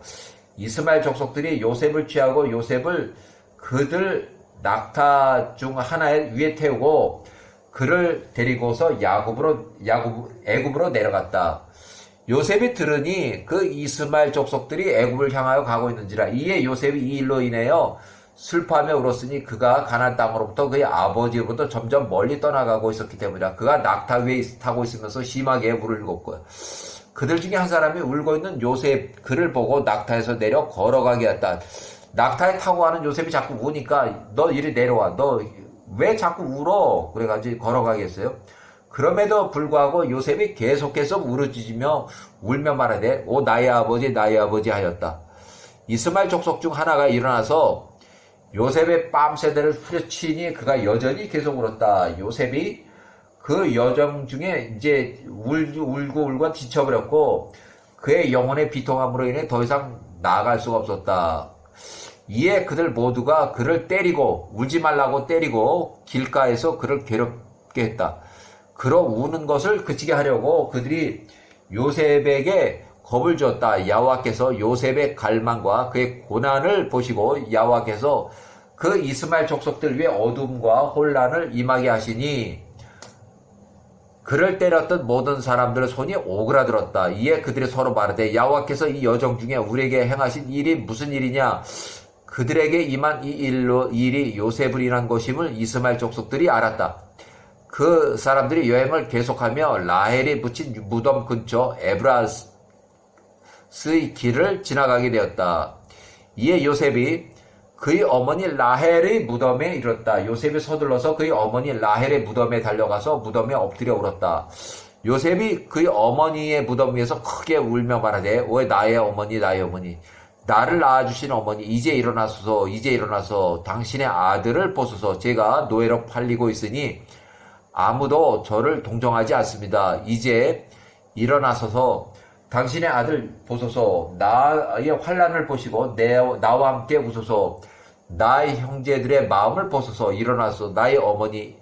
이스마엘 족속들이 요셉을 취하고 요셉을 그들 낙타 중 하나에 위에 태우고 그를 데리고서 애굽으로 내려갔다. 요셉이 들으니 그 이스마엘 족속들이 애굽을 향하여 가고 있는지라. 이에 요셉이 이 일로 인하여 슬퍼하며 울었으니 그가 가나안 땅으로부터 그의 아버지로부터 점점 멀리 떠나가고 있었기 때문이다. 그가 낙타 위에 타고 있으면서 심하게 울었고요. 그들 중에 한 사람이 울고 있는 요셉 그를 보고 낙타에서 내려 걸어가게 했다. 낙타에 타고 가는 요셉이 자꾸 우니까 너 이리 내려와. 너 왜 자꾸 울어? 그래가지고 걸어가게 했어요. 그럼에도 불구하고 요셉이 계속해서 울어짖으며 울며 말하되 오 나의 아버지 하였다. 이스마엘 족속 중 하나가 일어나서 요셉의 뺨새들을 후려치니 그가 여전히 계속 울었다. 요셉이 그 여정 중에 이제 울고 지쳐버렸고 그의 영혼의 비통함으로 인해 더 이상 나아갈 수가 없었다. 이에 그들 모두가 그를 때리고 울지 말라고 때리고 길가에서 그를 괴롭게 했다. 그러 우는 것을 그치게 하려고 그들이 요셉에게 겁을 줬다. 여호와께서 요셉의 갈망과 그의 고난을 보시고 여호와께서 그 이스마엘 족속들 위에 어둠과 혼란을 임하게 하시니 그를 때렸던 모든 사람들의 손이 오그라들었다. 이에 그들이 서로 말하되 여호와께서 이 여정 중에 우리에게 행하신 일이 무슨 일이냐. 그들에게 임한 이 일이 요셉을 인한 것임을 이스마엘 족속들이 알았다. 그 사람들이 여행을 계속하며 라헬이 붙인 무덤 근처 에브라스의 길을 지나가게 되었다. 이에 요셉이 그의 어머니 라헬의 무덤에 이르렀다. 요셉이 서둘러서 그의 어머니 라헬의 무덤에 달려가서 무덤에 엎드려 울었다. 요셉이 그의 어머니의 무덤 위에서 크게 울며 말하되 오 나의 어머니 나의 어머니 나를 낳아주신 어머니 이제 일어나소서 이제 일어나서 당신의 아들을 보소서 제가 노예로 팔리고 있으니 아무도 저를 동정하지 않습니다. 이제 일어나소서 당신의 아들 보소서 나의 환난을 보시고 나와 함께 웃소서 나의 형제들의 마음을 보소서 일어나서 나의 어머니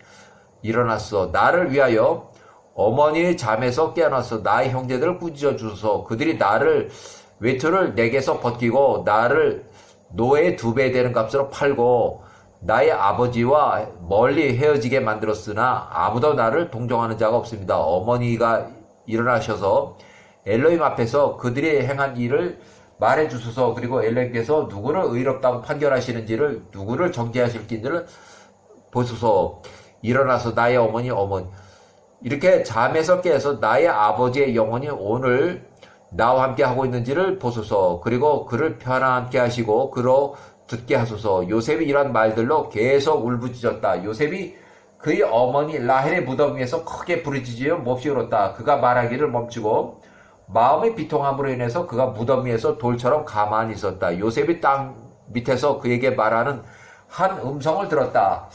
일어났어 나를 위하여 어머니의 잠에서 깨어나서 나의 형제들을 꾸짖어 주소서 그들이 나를 외투를 내게서 벗기고 나를 노예의 2배 되는 값으로 팔고 나의 아버지와 멀리 헤어지게 만들었으나 아무도 나를 동정하는 자가 없습니다. 어머니가 일어나셔서 엘로힘 앞에서 그들이 행한 일을 말해 주소서. 그리고 엘로힘께서 누구를 의롭다고 판결하시는지를 누구를 정죄하실지를 보소서. 일어나서 나의 어머니 이렇게 잠에서 깨서 나의 아버지의 영혼이 오늘 나와 함께 하고 있는지를 보소서. 그리고 그를 편안케 하시고 그로 듣게 하소서. 요셉이 이런 말들로 계속 울부짖었다. 요셉이 그의 어머니 라헬의 무덤 위에서 크게 부르짖으며 몹시 울었다. 그가 말하기를 멈추고 마음의 비통함으로 인해서 그가 무덤 위에서 돌처럼 가만히 있었다. 요셉이 땅 밑에서 그에게 말하는 한 음성을 들었다.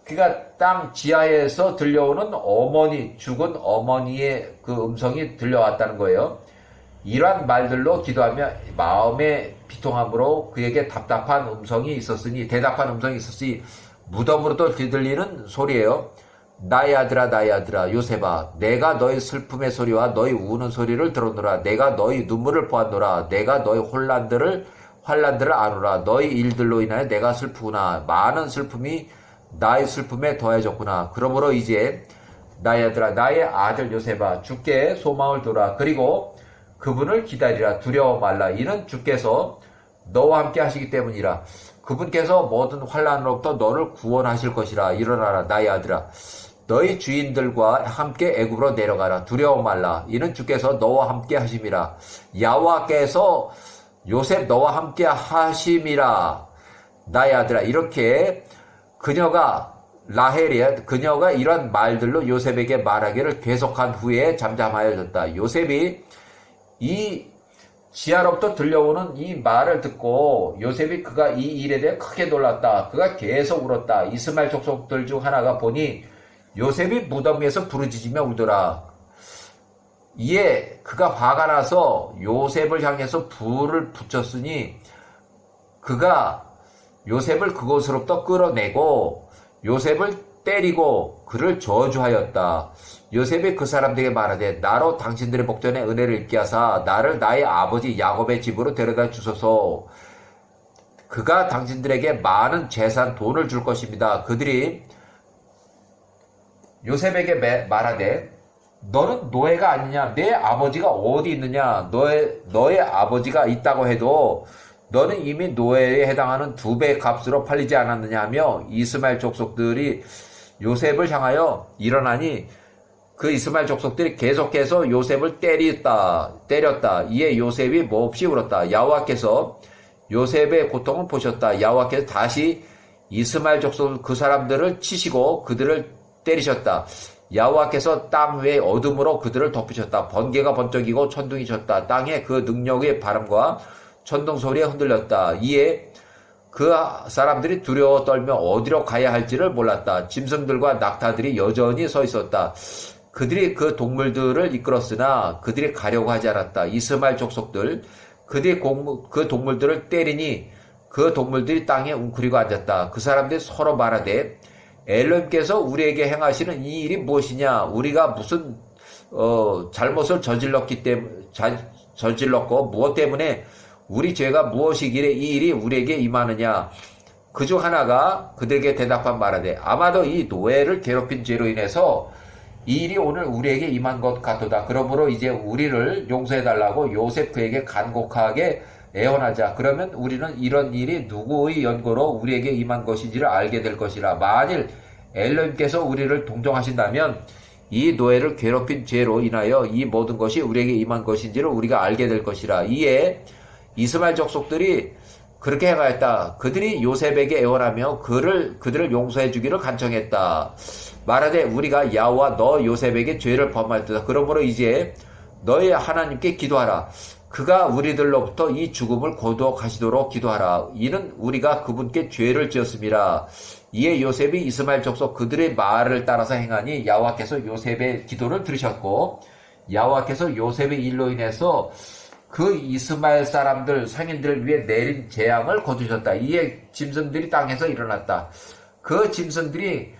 그가 땅 지하에서 들려오는 죽은 어머니의 그 음성이 들려왔다는 거예요. 이러한 말들로 기도하며 마음의 비통함으로 그에게 대답한 음성이 있었으니 무덤으로도 들리는 소리예요. 나의 아들아 요셉아 내가 너의 슬픔의 소리와 너의 우는 소리를 들었노라. 내가 너의 눈물을 보았노라. 내가 너의 환란들을 아노라. 너의 일들로 인하여 내가 슬프구나. 많은 슬픔이 나의 슬픔에 더해졌구나. 그러므로 이제 나의 아들아 나의 아들 요셉아 주께 소망을 두라. 그리고 그분을 기다리라. 두려워 말라. 이는 주께서 너와 함께 하시기 때문이라. 그분께서 모든 환난으로부터 너를 구원하실 것이라. 일어나라 나의 아들아 너희 주인들과 함께 애굽으로 내려가라. 두려워 말라. 이는 주께서 너와 함께 하심이라. 여호와께서 요셉 너와 함께 하심이라. 나의 아들아. 이렇게 그녀가 이런 말들로 요셉에게 말하기를 계속한 후에 잠잠하여졌다. 요셉이 이 지하로부터 들려오는 이 말을 듣고 요셉이 그가 이 일에 대해 크게 놀랐다. 그가 계속 울었다. 이스마엘 족속들 중 하나가 보니 요셉이 무덤 위에서 부르짖으며 울더라. 이에 그가 화가 나서 요셉을 향해서 불을 붙였으니 그가 요셉을 그곳으로부터 끌어내고 요셉을 때리고 그를 저주하였다. 요셉이 그 사람들에게 말하되 나로 당신들의 목전에 은혜를 입게 하사 나를 나의 아버지 야곱의 집으로 데려다 주소서. 그가 당신들에게 많은 재산 돈을 줄 것입니다. 그들이 요셉에게 말하되 너는 노예가 아니냐? 내 아버지가 어디 있느냐? 너의 아버지가 있다고 해도 너는 이미 노예에 해당하는 2배 값으로 팔리지 않았느냐 하며 이스마엘 족속들이 요셉을 향하여 일어나니 그 이스마엘 족속들이 계속해서 요셉을 때렸다. 이에 요셉이 몹시 울었다. 여호와께서 요셉의 고통을 보셨다. 여호와께서 다시 이스마엘 족속 그 사람들을 치시고 그들을 때리셨다. 여호와께서 땅 위에 어둠으로 그들을 덮으셨다. 번개가 번쩍이고 천둥이 쳤다. 땅에 그 능력의 바람과 천둥 소리에 흔들렸다. 이에 그 사람들이 두려워 떨며 어디로 가야 할지를 몰랐다. 짐승들과 낙타들이 여전히 서 있었다. 그들이 그 동물들을 이끌었으나 그들이 가려고 하지 않았다. 이스마엘 족속들 그들이 그 동물들을 때리니 그 동물들이 땅에 웅크리고 앉았다. 그 사람들이 서로 말하되 엘로힘께서 우리에게 행하시는 이 일이 무엇이냐? 우리가 무슨 잘못을 저질렀고 무엇 때문에 우리 죄가 무엇이기에 이 일이 우리에게 임하느냐? 그중 하나가 그들에게 대답한 말하되 아마도 이 노예를 괴롭힌 죄로 인해서 이 일이 오늘 우리에게 임한 것 같도다. 그러므로 이제 우리를 용서해달라고 요셉 그에게 간곡하게 애원하자. 그러면 우리는 이런 일이 누구의 연고로 우리에게 임한 것인지를 알게 될 것이라. 만일 엘로힘께서 우리를 동정하신다면 이 노예를 괴롭힌 죄로 인하여 이 모든 것이 우리에게 임한 것인지를 우리가 알게 될 것이라. 이에 이스마엘 족속들이 그렇게 행하였다. 그들이 요셉에게 애원하며 그들을 용서해 주기를 간청했다. 말하되 우리가 야호와 너 요셉에게 죄를 범하였다. 그러므로 이제 너희 하나님께 기도하라. 그가 우리들로부터 이 죽음을 거두어가시도록 기도하라. 이는 우리가 그분께 죄를 지었음이라. 이에 요셉이 이스마엘 족속 그들의 말을 따라서 행하니 야호와께서 요셉의 기도를 들으셨고 야호와께서 요셉의 일로 인해서 그 이스마엘 사람들 상인들을 위해 내린 재앙을 거두셨다. 이에 짐승들이 땅에서 일어났다. 그 짐승들이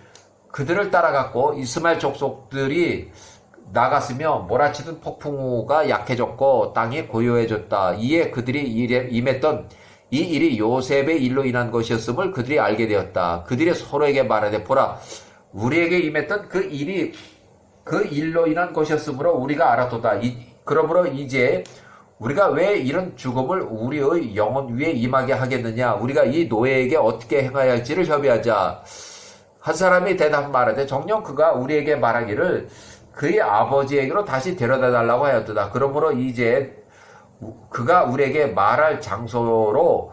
그들을 따라갔고 이스마엘 족속들이 나갔으며 몰아치던 폭풍우가 약해졌고 땅이 고요해졌다. 이에 그들이 임했던 이 일이 요셉의 일로 인한 것이었음을 그들이 알게 되었다. 그들이 서로에게 말하되 보라 우리에게 임했던 그 일이 그 일로 인한 것이었으므로 우리가 알았도다. 그러므로 이제 우리가 왜 이런 죽음을 우리의 영혼 위에 임하게 하겠느냐. 우리가 이 노예에게 어떻게 행해야 할지를 협의하자. 한 사람이 대답 말하되 정녕 그가 우리에게 말하기를 그의 아버지에게로 다시 데려다 달라고 하였도다. 그러므로 이제 그가 우리에게 말할 장소로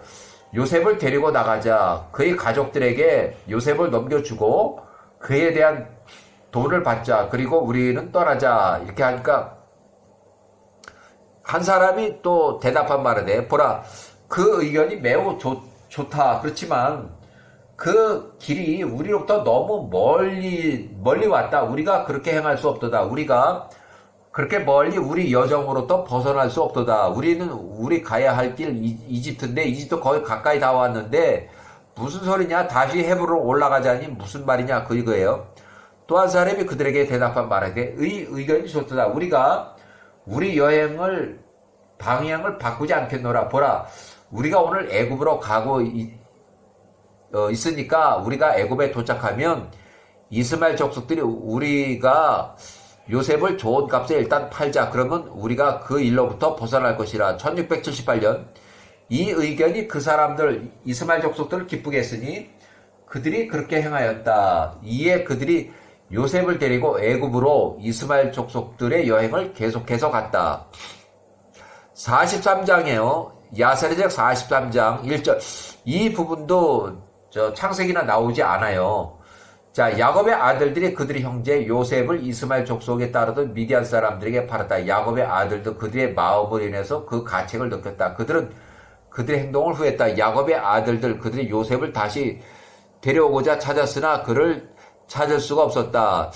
요셉을 데리고 나가자. 그의 가족들에게 요셉을 넘겨주고 그에 대한 돈을 받자. 그리고 우리는 떠나자. 이렇게 하니까 한 사람이 또 대답한 말하되 보라 그 의견이 매우 좋다. 그렇지만 그 길이 우리로부터 너무 멀리 왔다. 우리가 그렇게 행할 수 없도다. 우리가 그렇게 멀리 우리 여정으로부터 벗어날 수 없도다. 우리 가야 할 길 이집트인데 이집트 거의 가까이 다 왔는데 무슨 소리냐. 다시 헤브론으로 올라가자니 무슨 말이냐. 그거예요. 또 한 사람이 그들에게 대답한 말하되 의견이 좋도다. 우리가 우리 방향을 바꾸지 않겠노라. 보라 우리가 오늘 애굽으로 가고 있으니까 우리가 애굽에 도착하면 이스마엘 족속들이 우리가 요셉을 좋은 값에 일단 팔자. 그러면 우리가 그 일로부터 벗어날 것이라. 1678년 이 의견이 그 사람들 이스마엘 족속들을 기쁘게 했으니 그들이 그렇게 행하였다. 이에 그들이 요셉을 데리고 애굽으로 이스마엘 족속들의 여행을 계속해서 갔다. 43장이에요. 야세르적 43장 1절. 이 부분도 창세기나 나오지 않아요. 자, 야곱의 아들들이 그들의 형제 요셉을 이스마엘 족속에 따르던 미디안 사람들에게 팔았다. 야곱의 아들도 그들의 마음으로 인해서 그 가책을 느꼈다. 그들은 그들의 행동을 후회했다. 야곱의 아들들 그들이 요셉을 다시 데려오고자 찾았으나 그를 찾을 수가 없었다.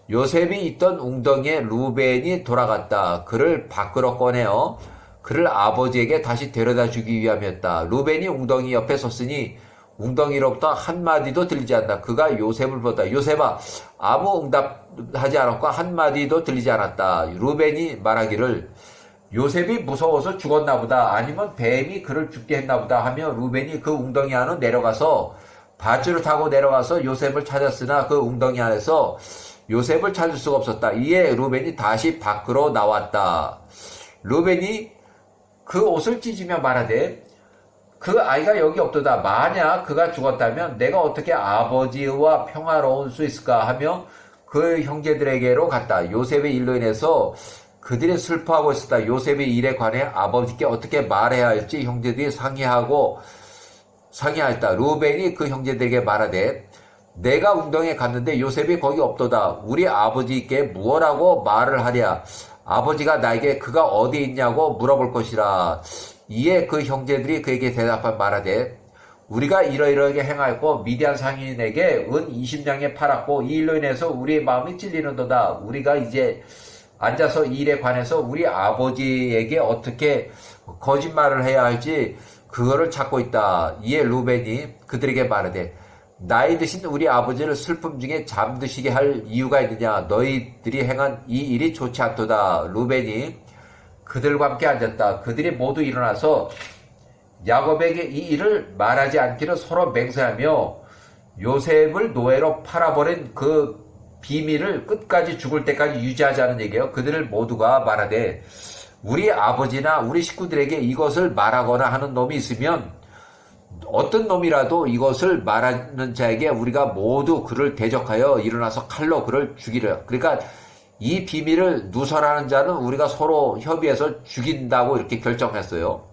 요셉이 있던 웅덩이에 루벤이 돌아갔다. 그를 밖으로 꺼내어 그를 아버지에게 다시 데려다 주기 위함이었다. 루벤이 웅덩이 옆에 섰으니 웅덩이로부터 한마디도 들리지 않았다. 그가 요셉을 불렀다. 요셉아 아무 응답하지 않았고 한마디도 들리지 않았다. 루벤이 말하기를 요셉이 무서워서 죽었나 보다. 아니면 뱀이 그를 죽게 했나 보다 하며 루벤이 그 웅덩이 안으로 내려가서 밧줄을 타고 내려가서 요셉을 찾았으나 그 웅덩이 안에서 요셉을 찾을 수가 없었다. 이에 루벤이 다시 밖으로 나왔다. 루벤이 그 옷을 찢으며 말하되 그 아이가 여기 없도다. 만약 그가 죽었다면 내가 어떻게 아버지와 평화로울 수 있을까 하며 그 형제들에게로 갔다. 요셉의 일로 인해서 그들이 슬퍼하고 있었다. 요셉의 일에 관해 아버지께 어떻게 말해야 할지 형제들이 상의하였다. 루벤이 그 형제들에게 말하되 내가 웅덩이에 갔는데 요셉이 거기 없도다. 우리 아버지께 무엇라고 말을 하랴. 아버지가 나에게 그가 어디 있냐고 물어볼 것이라. 이에 그 형제들이 그에게 대답한 말하되 우리가 이러이러하게 행하였고 미디안 상인에게 은 20냥에 팔았고 이 일로 인해서 우리의 마음이 찔리는도다. 우리가 이제 앉아서 이 일에 관해서 우리 아버지에게 어떻게 거짓말을 해야 할지 그거를 찾고 있다. 이에 루벤이 그들에게 말하되 나이 드신 우리 아버지를 슬픔 중에 잠드시게 할 이유가 있느냐. 너희들이 행한 이 일이 좋지 않도다. 루벤이 그들과 함께 앉았다. 그들이 모두 일어나서 야곱에게 이 일을 말하지 않기를 서로 맹세하며 요셉을 노예로 팔아버린 그 비밀을 끝까지 죽을 때까지 유지하자는 얘기예요. 그들을 모두가 말하되 우리 아버지나 우리 식구들에게 이것을 말하거나 하는 놈이 있으면 어떤 놈이라도 이것을 말하는 자에게 우리가 모두 그를 대적하여 일어나서 칼로 그를 죽이려. 그러니까 이 비밀을 누설하는 자는 우리가 서로 협의해서 죽인다고 이렇게 결정했어요.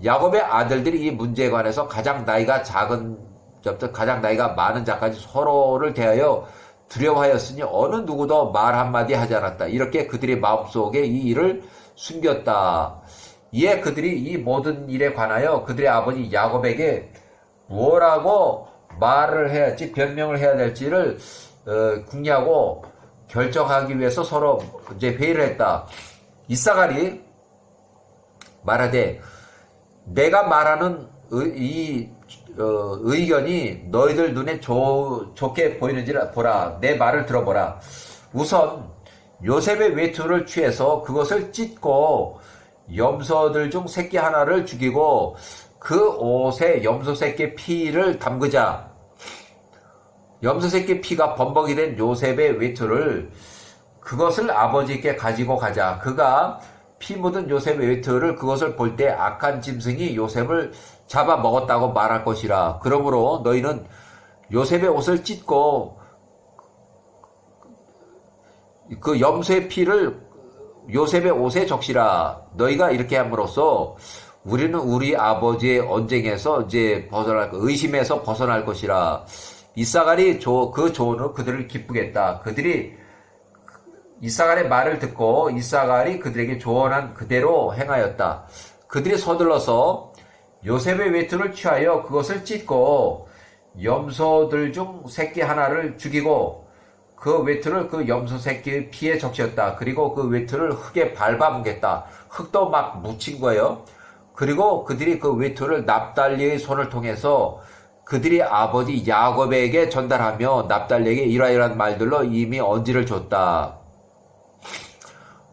야곱의 아들들이 이 문제에 관해서 가장 나이가 작은 자부터 가장 나이가 많은 자까지 서로를 대하여 두려워하였으니 어느 누구도 말 한마디 하지 않았다. 이렇게 그들의 마음속에 이 일을 숨겼다. 이에 그들이 이 모든 일에 관하여 그들의 아버지 야곱에게 뭐라고 말을 해야 할지 변명을 해야 될지를 궁리하고 결정하기 위해서 서로 이제 회의를 했다. 이사갈이 말하되 내가 말하는 의견이 너희들 눈에 좋게 보이는지를 보라. 내 말을 들어보라. 우선 요셉의 외투를 취해서 그것을 찢고 염소들 중 새끼 하나를 죽이고 그 옷에 염소 새끼 피를 담그자. 염소 새끼 피가 범벅이 된 요셉의 외투를 그것을 아버지께 가지고 가자. 그가 피 묻은 요셉의 외투를 그것을 볼 때 악한 짐승이 요셉을 잡아먹었다고 말할 것이라. 그러므로 너희는 요셉의 옷을 찢고 그 염소의 피를 요셉의 옷에 적시라. 너희가 이렇게 함으로써 우리는 우리 아버지의 언쟁에서 이제 의심에서 벗어날 것이라. 이사갈이 그 조언으로 그들을 기쁘게 했다. 그들이 이사갈의 말을 듣고 이사갈이 그들에게 조언한 그대로 행하였다. 그들이 서둘러서 요셉의 외투를 취하여 그것을 찢고 염소들 중 새끼 하나를 죽이고 그 외투를 그 염소 새끼의 피에 적셨다. 그리고 그 외투를 흙에 밟아뭉갰다. 흙도 막 묻힌 거예요. 그리고 그들이 그 외투를 납달리의 손을 통해서 그들이 아버지 야곱에게 전달하며 납달리에게 이러이러한 말들로 이미 언지를 줬다.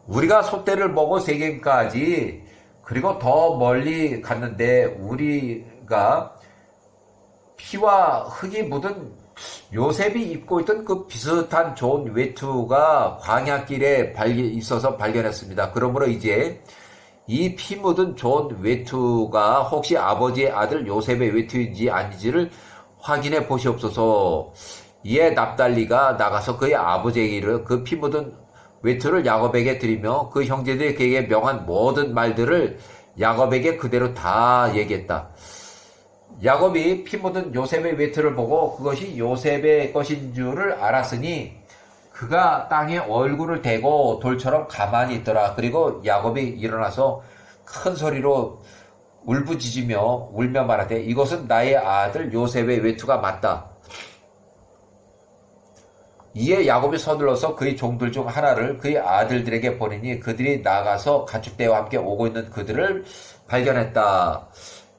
우리가 솥대를 보고 세겜까지 그리고 더 멀리 갔는데 우리가 피와 흙이 묻은 요셉이 입고 있던 그 비슷한 좋은 외투가 광야길에 있어서 발견했습니다. 그러므로 이제 이 피 묻은 좋은 외투가 혹시 아버지의 아들 요셉의 외투인지 아닌지를 확인해 보시옵소서. 이에 납달리가 나가서 그의 아버지에게 이르러 그 피 묻은 외투를 야곱에게 드리며 그 형제들이 그에게 명한 모든 말들을 야곱에게 그대로 다 얘기했다. 야곱이 피 묻은 요셉의 외투를 보고 그것이 요셉의 것인 줄을 알았으니 그가 땅에 얼굴을 대고 돌처럼 가만히 있더라. 그리고 야곱이 일어나서 큰 소리로 울부짖으며 울며 말하되 이것은 나의 아들 요셉의 외투가 맞다. 이에 야곱이 서둘러서 그의 종들 중 하나를 그의 아들들에게 보내니 그들이 나가서 가축대와 함께 오고 있는 그들을 발견했다.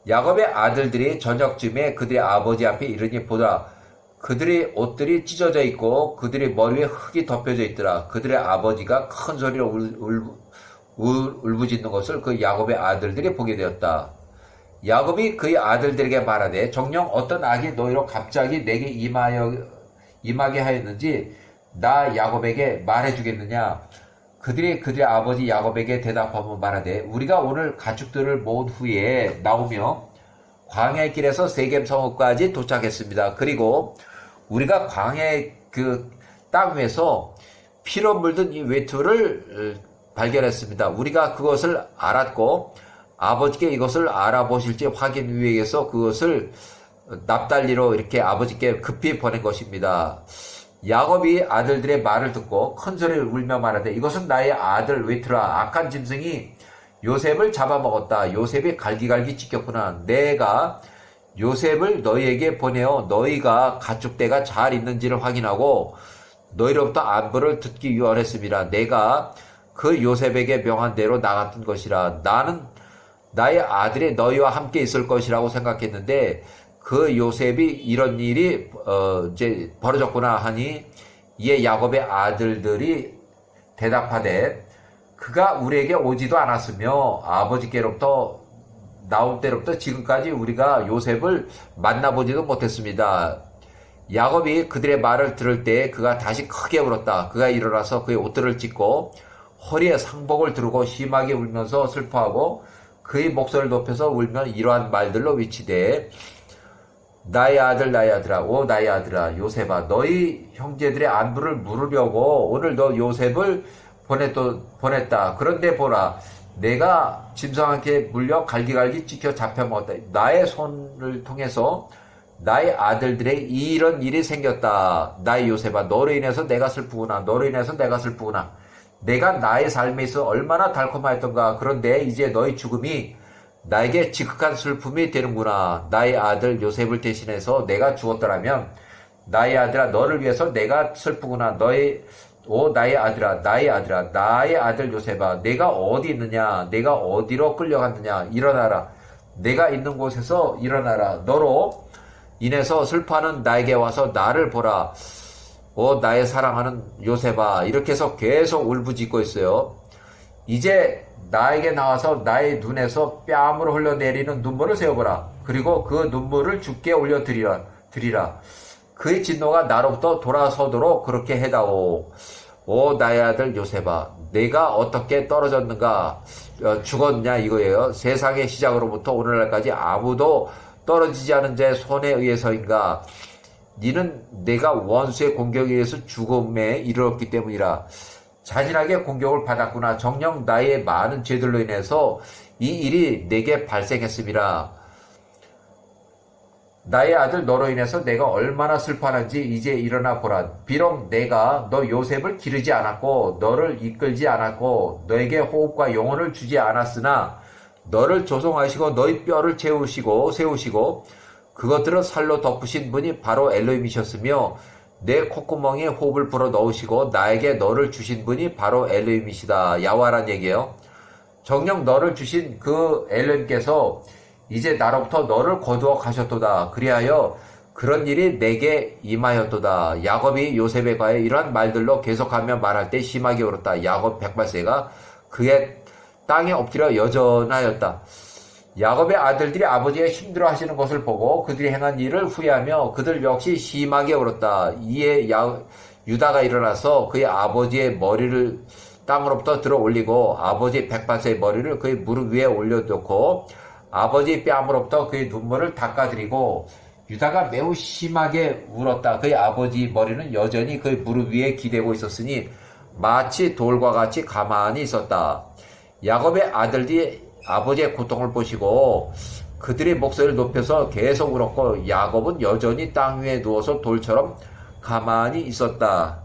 야곱의 아들들이 저녁쯤에 그들의 아버지 앞에 이르니 보라. 그들의 옷들이 찢어져 있고 그들의 머리에 흙이 덮여져 있더라. 그들의 아버지가 큰 소리로 울부짖는 것을 그 야곱의 아들들이 보게 되었다. 야곱이 그의 아들들에게 말하되 정녕 어떤 악이 너희로 갑자기 내게 임하게 하였는지 나 야곱에게 말해주겠느냐. 그들이 그들의 아버지 야곱에게 대답하며 말하되 우리가 오늘 가축들을 모은 후에 나오며 광야의 길에서 세겜 성읍까지 도착했습니다. 그리고 우리가 광야의 그 땅 위에서 피로 물든 이 외투를 발견했습니다. 우리가 그것을 알았고 아버지께 이것을 알아보실지 확인 위해서 그것을 납달리로 이렇게 아버지께 급히 보낸 것입니다. 야곱이 아들들의 말을 듣고 큰 소리를 울며 말하되 이것은 나의 아들 외투라. 악한 짐승이 요셉을 잡아먹었다. 요셉이 갈기갈기 찢겼구나. 내가 요셉을 너희에게 보내어 너희가 가축대가 잘 있는지를 확인하고 너희로부터 안부를 듣기 원했습니다. 내가 그 요셉에게 명한 대로 나갔던 것이라. 나는 나의 아들이 너희와 함께 있을 것이라고 생각했는데 그 요셉이 이런 일이 이제 벌어졌구나 하니 이에 야곱의 아들들이 대답하되 그가 우리에게 오지도 않았으며 아버지께로부터 나온 때로부터 지금까지 우리가 요셉을 만나보지도 못했습니다. 야곱이 그들의 말을 들을 때 그가 다시 크게 울었다. 그가 일어나서 그의 옷들을 찢고 허리에 상복을 두르고 심하게 울면서 슬퍼하고 그의 목소리를 높여서 울며 이러한 말들로 위치되 나의 아들 나의 아들아 오 나의 아들아 요셉아 너희 형제들의 안부를 물으려고 오늘 너 요셉을 보냈다. 그런데 보라 내가 짐승한테 물려 갈기갈기 찍혀 잡혀 먹었다. 나의 손을 통해서 나의 아들들의 이런 일이 생겼다. 나의 요셉아, 너로 인해서 내가 슬프구나. 너로 인해서 내가 슬프구나. 내가 나의 삶에 있어 얼마나 달콤하였던가. 그런데 이제 너의 죽음이 나에게 지극한 슬픔이 되는구나. 나의 아들 요셉을 대신해서 내가 죽었더라면 나의 아들아, 너를 위해서 내가 슬프구나. 나의 아들아, 나의 아들아, 나의 아들 요셉아, 내가 어디 있느냐? 내가 어디로 끌려갔느냐? 일어나라. 내가 있는 곳에서 일어나라. 너로 인해서 슬퍼하는 나에게 와서 나를 보라. 나의 사랑하는 요셉아. 이렇게 해서 계속 울부짖고 있어요. 이제 나에게 나와서 나의 눈에서 뺨으로 흘러내리는 눈물을 세어보라. 그리고 그 눈물을 주께 올려드리라. 그의 진노가 나로부터 돌아서도록 그렇게 해다오. 나의 아들 요셉아, 내가 어떻게 떨어졌는가? 죽었냐 이거예요. 세상의 시작으로부터 오늘날까지 아무도 떨어지지 않은 자의 손에 의해서인가? 니는 내가 원수의 공격에 의해서 죽음에 이르렀기 때문이라. 잔인하게 공격을 받았구나. 정녕 나의 많은 죄들로 인해서 이 일이 내게 발생했음이라. 나의 아들 너로 인해서 내가 얼마나 슬퍼하는지 이제 일어나 보라. 비록 내가 너 요셉을 기르지 않았고 너를 이끌지 않았고 너에게 호흡과 영혼을 주지 않았으나 너를 조성하시고 너의 뼈를 세우시고 그것들을 살로 덮으신 분이 바로 엘로힘이셨으며 내 콧구멍에 호흡을 불어 넣으시고 나에게 너를 주신 분이 바로 엘로힘이시다. 야훼라는 얘기예요. 정녕 너를 주신 그 엘로힘께서 이제 나로부터 너를 거두어 가셨도다. 그리하여 그런 일이 내게 임하였도다. 야곱이 요셉에 관해 이러한 말들로 계속하며 말할 때 심하게 울었다. 야곱 108세가 그의 땅에 엎드려 여전하였다. 야곱의 아들들이 아버지가 힘들어 하시는 것을 보고 그들이 행한 일을 후회하며 그들 역시 심하게 울었다. 이에 유다가 일어나서 그의 아버지의 머리를 땅으로부터 들어 올리고 아버지 108세의 머리를 그의 무릎 위에 올려놓고 아버지 뺨으로부터 그의 눈물을 닦아드리고 유다가 매우 심하게 울었다. 그의 아버지 머리는 여전히 그의 무릎 위에 기대고 있었으니 마치 돌과 같이 가만히 있었다. 야곱의 아들들이 아버지의 고통을 보시고 그들의 목소리를 높여서 계속 울었고 야곱은 여전히 땅 위에 누워서 돌처럼 가만히 있었다.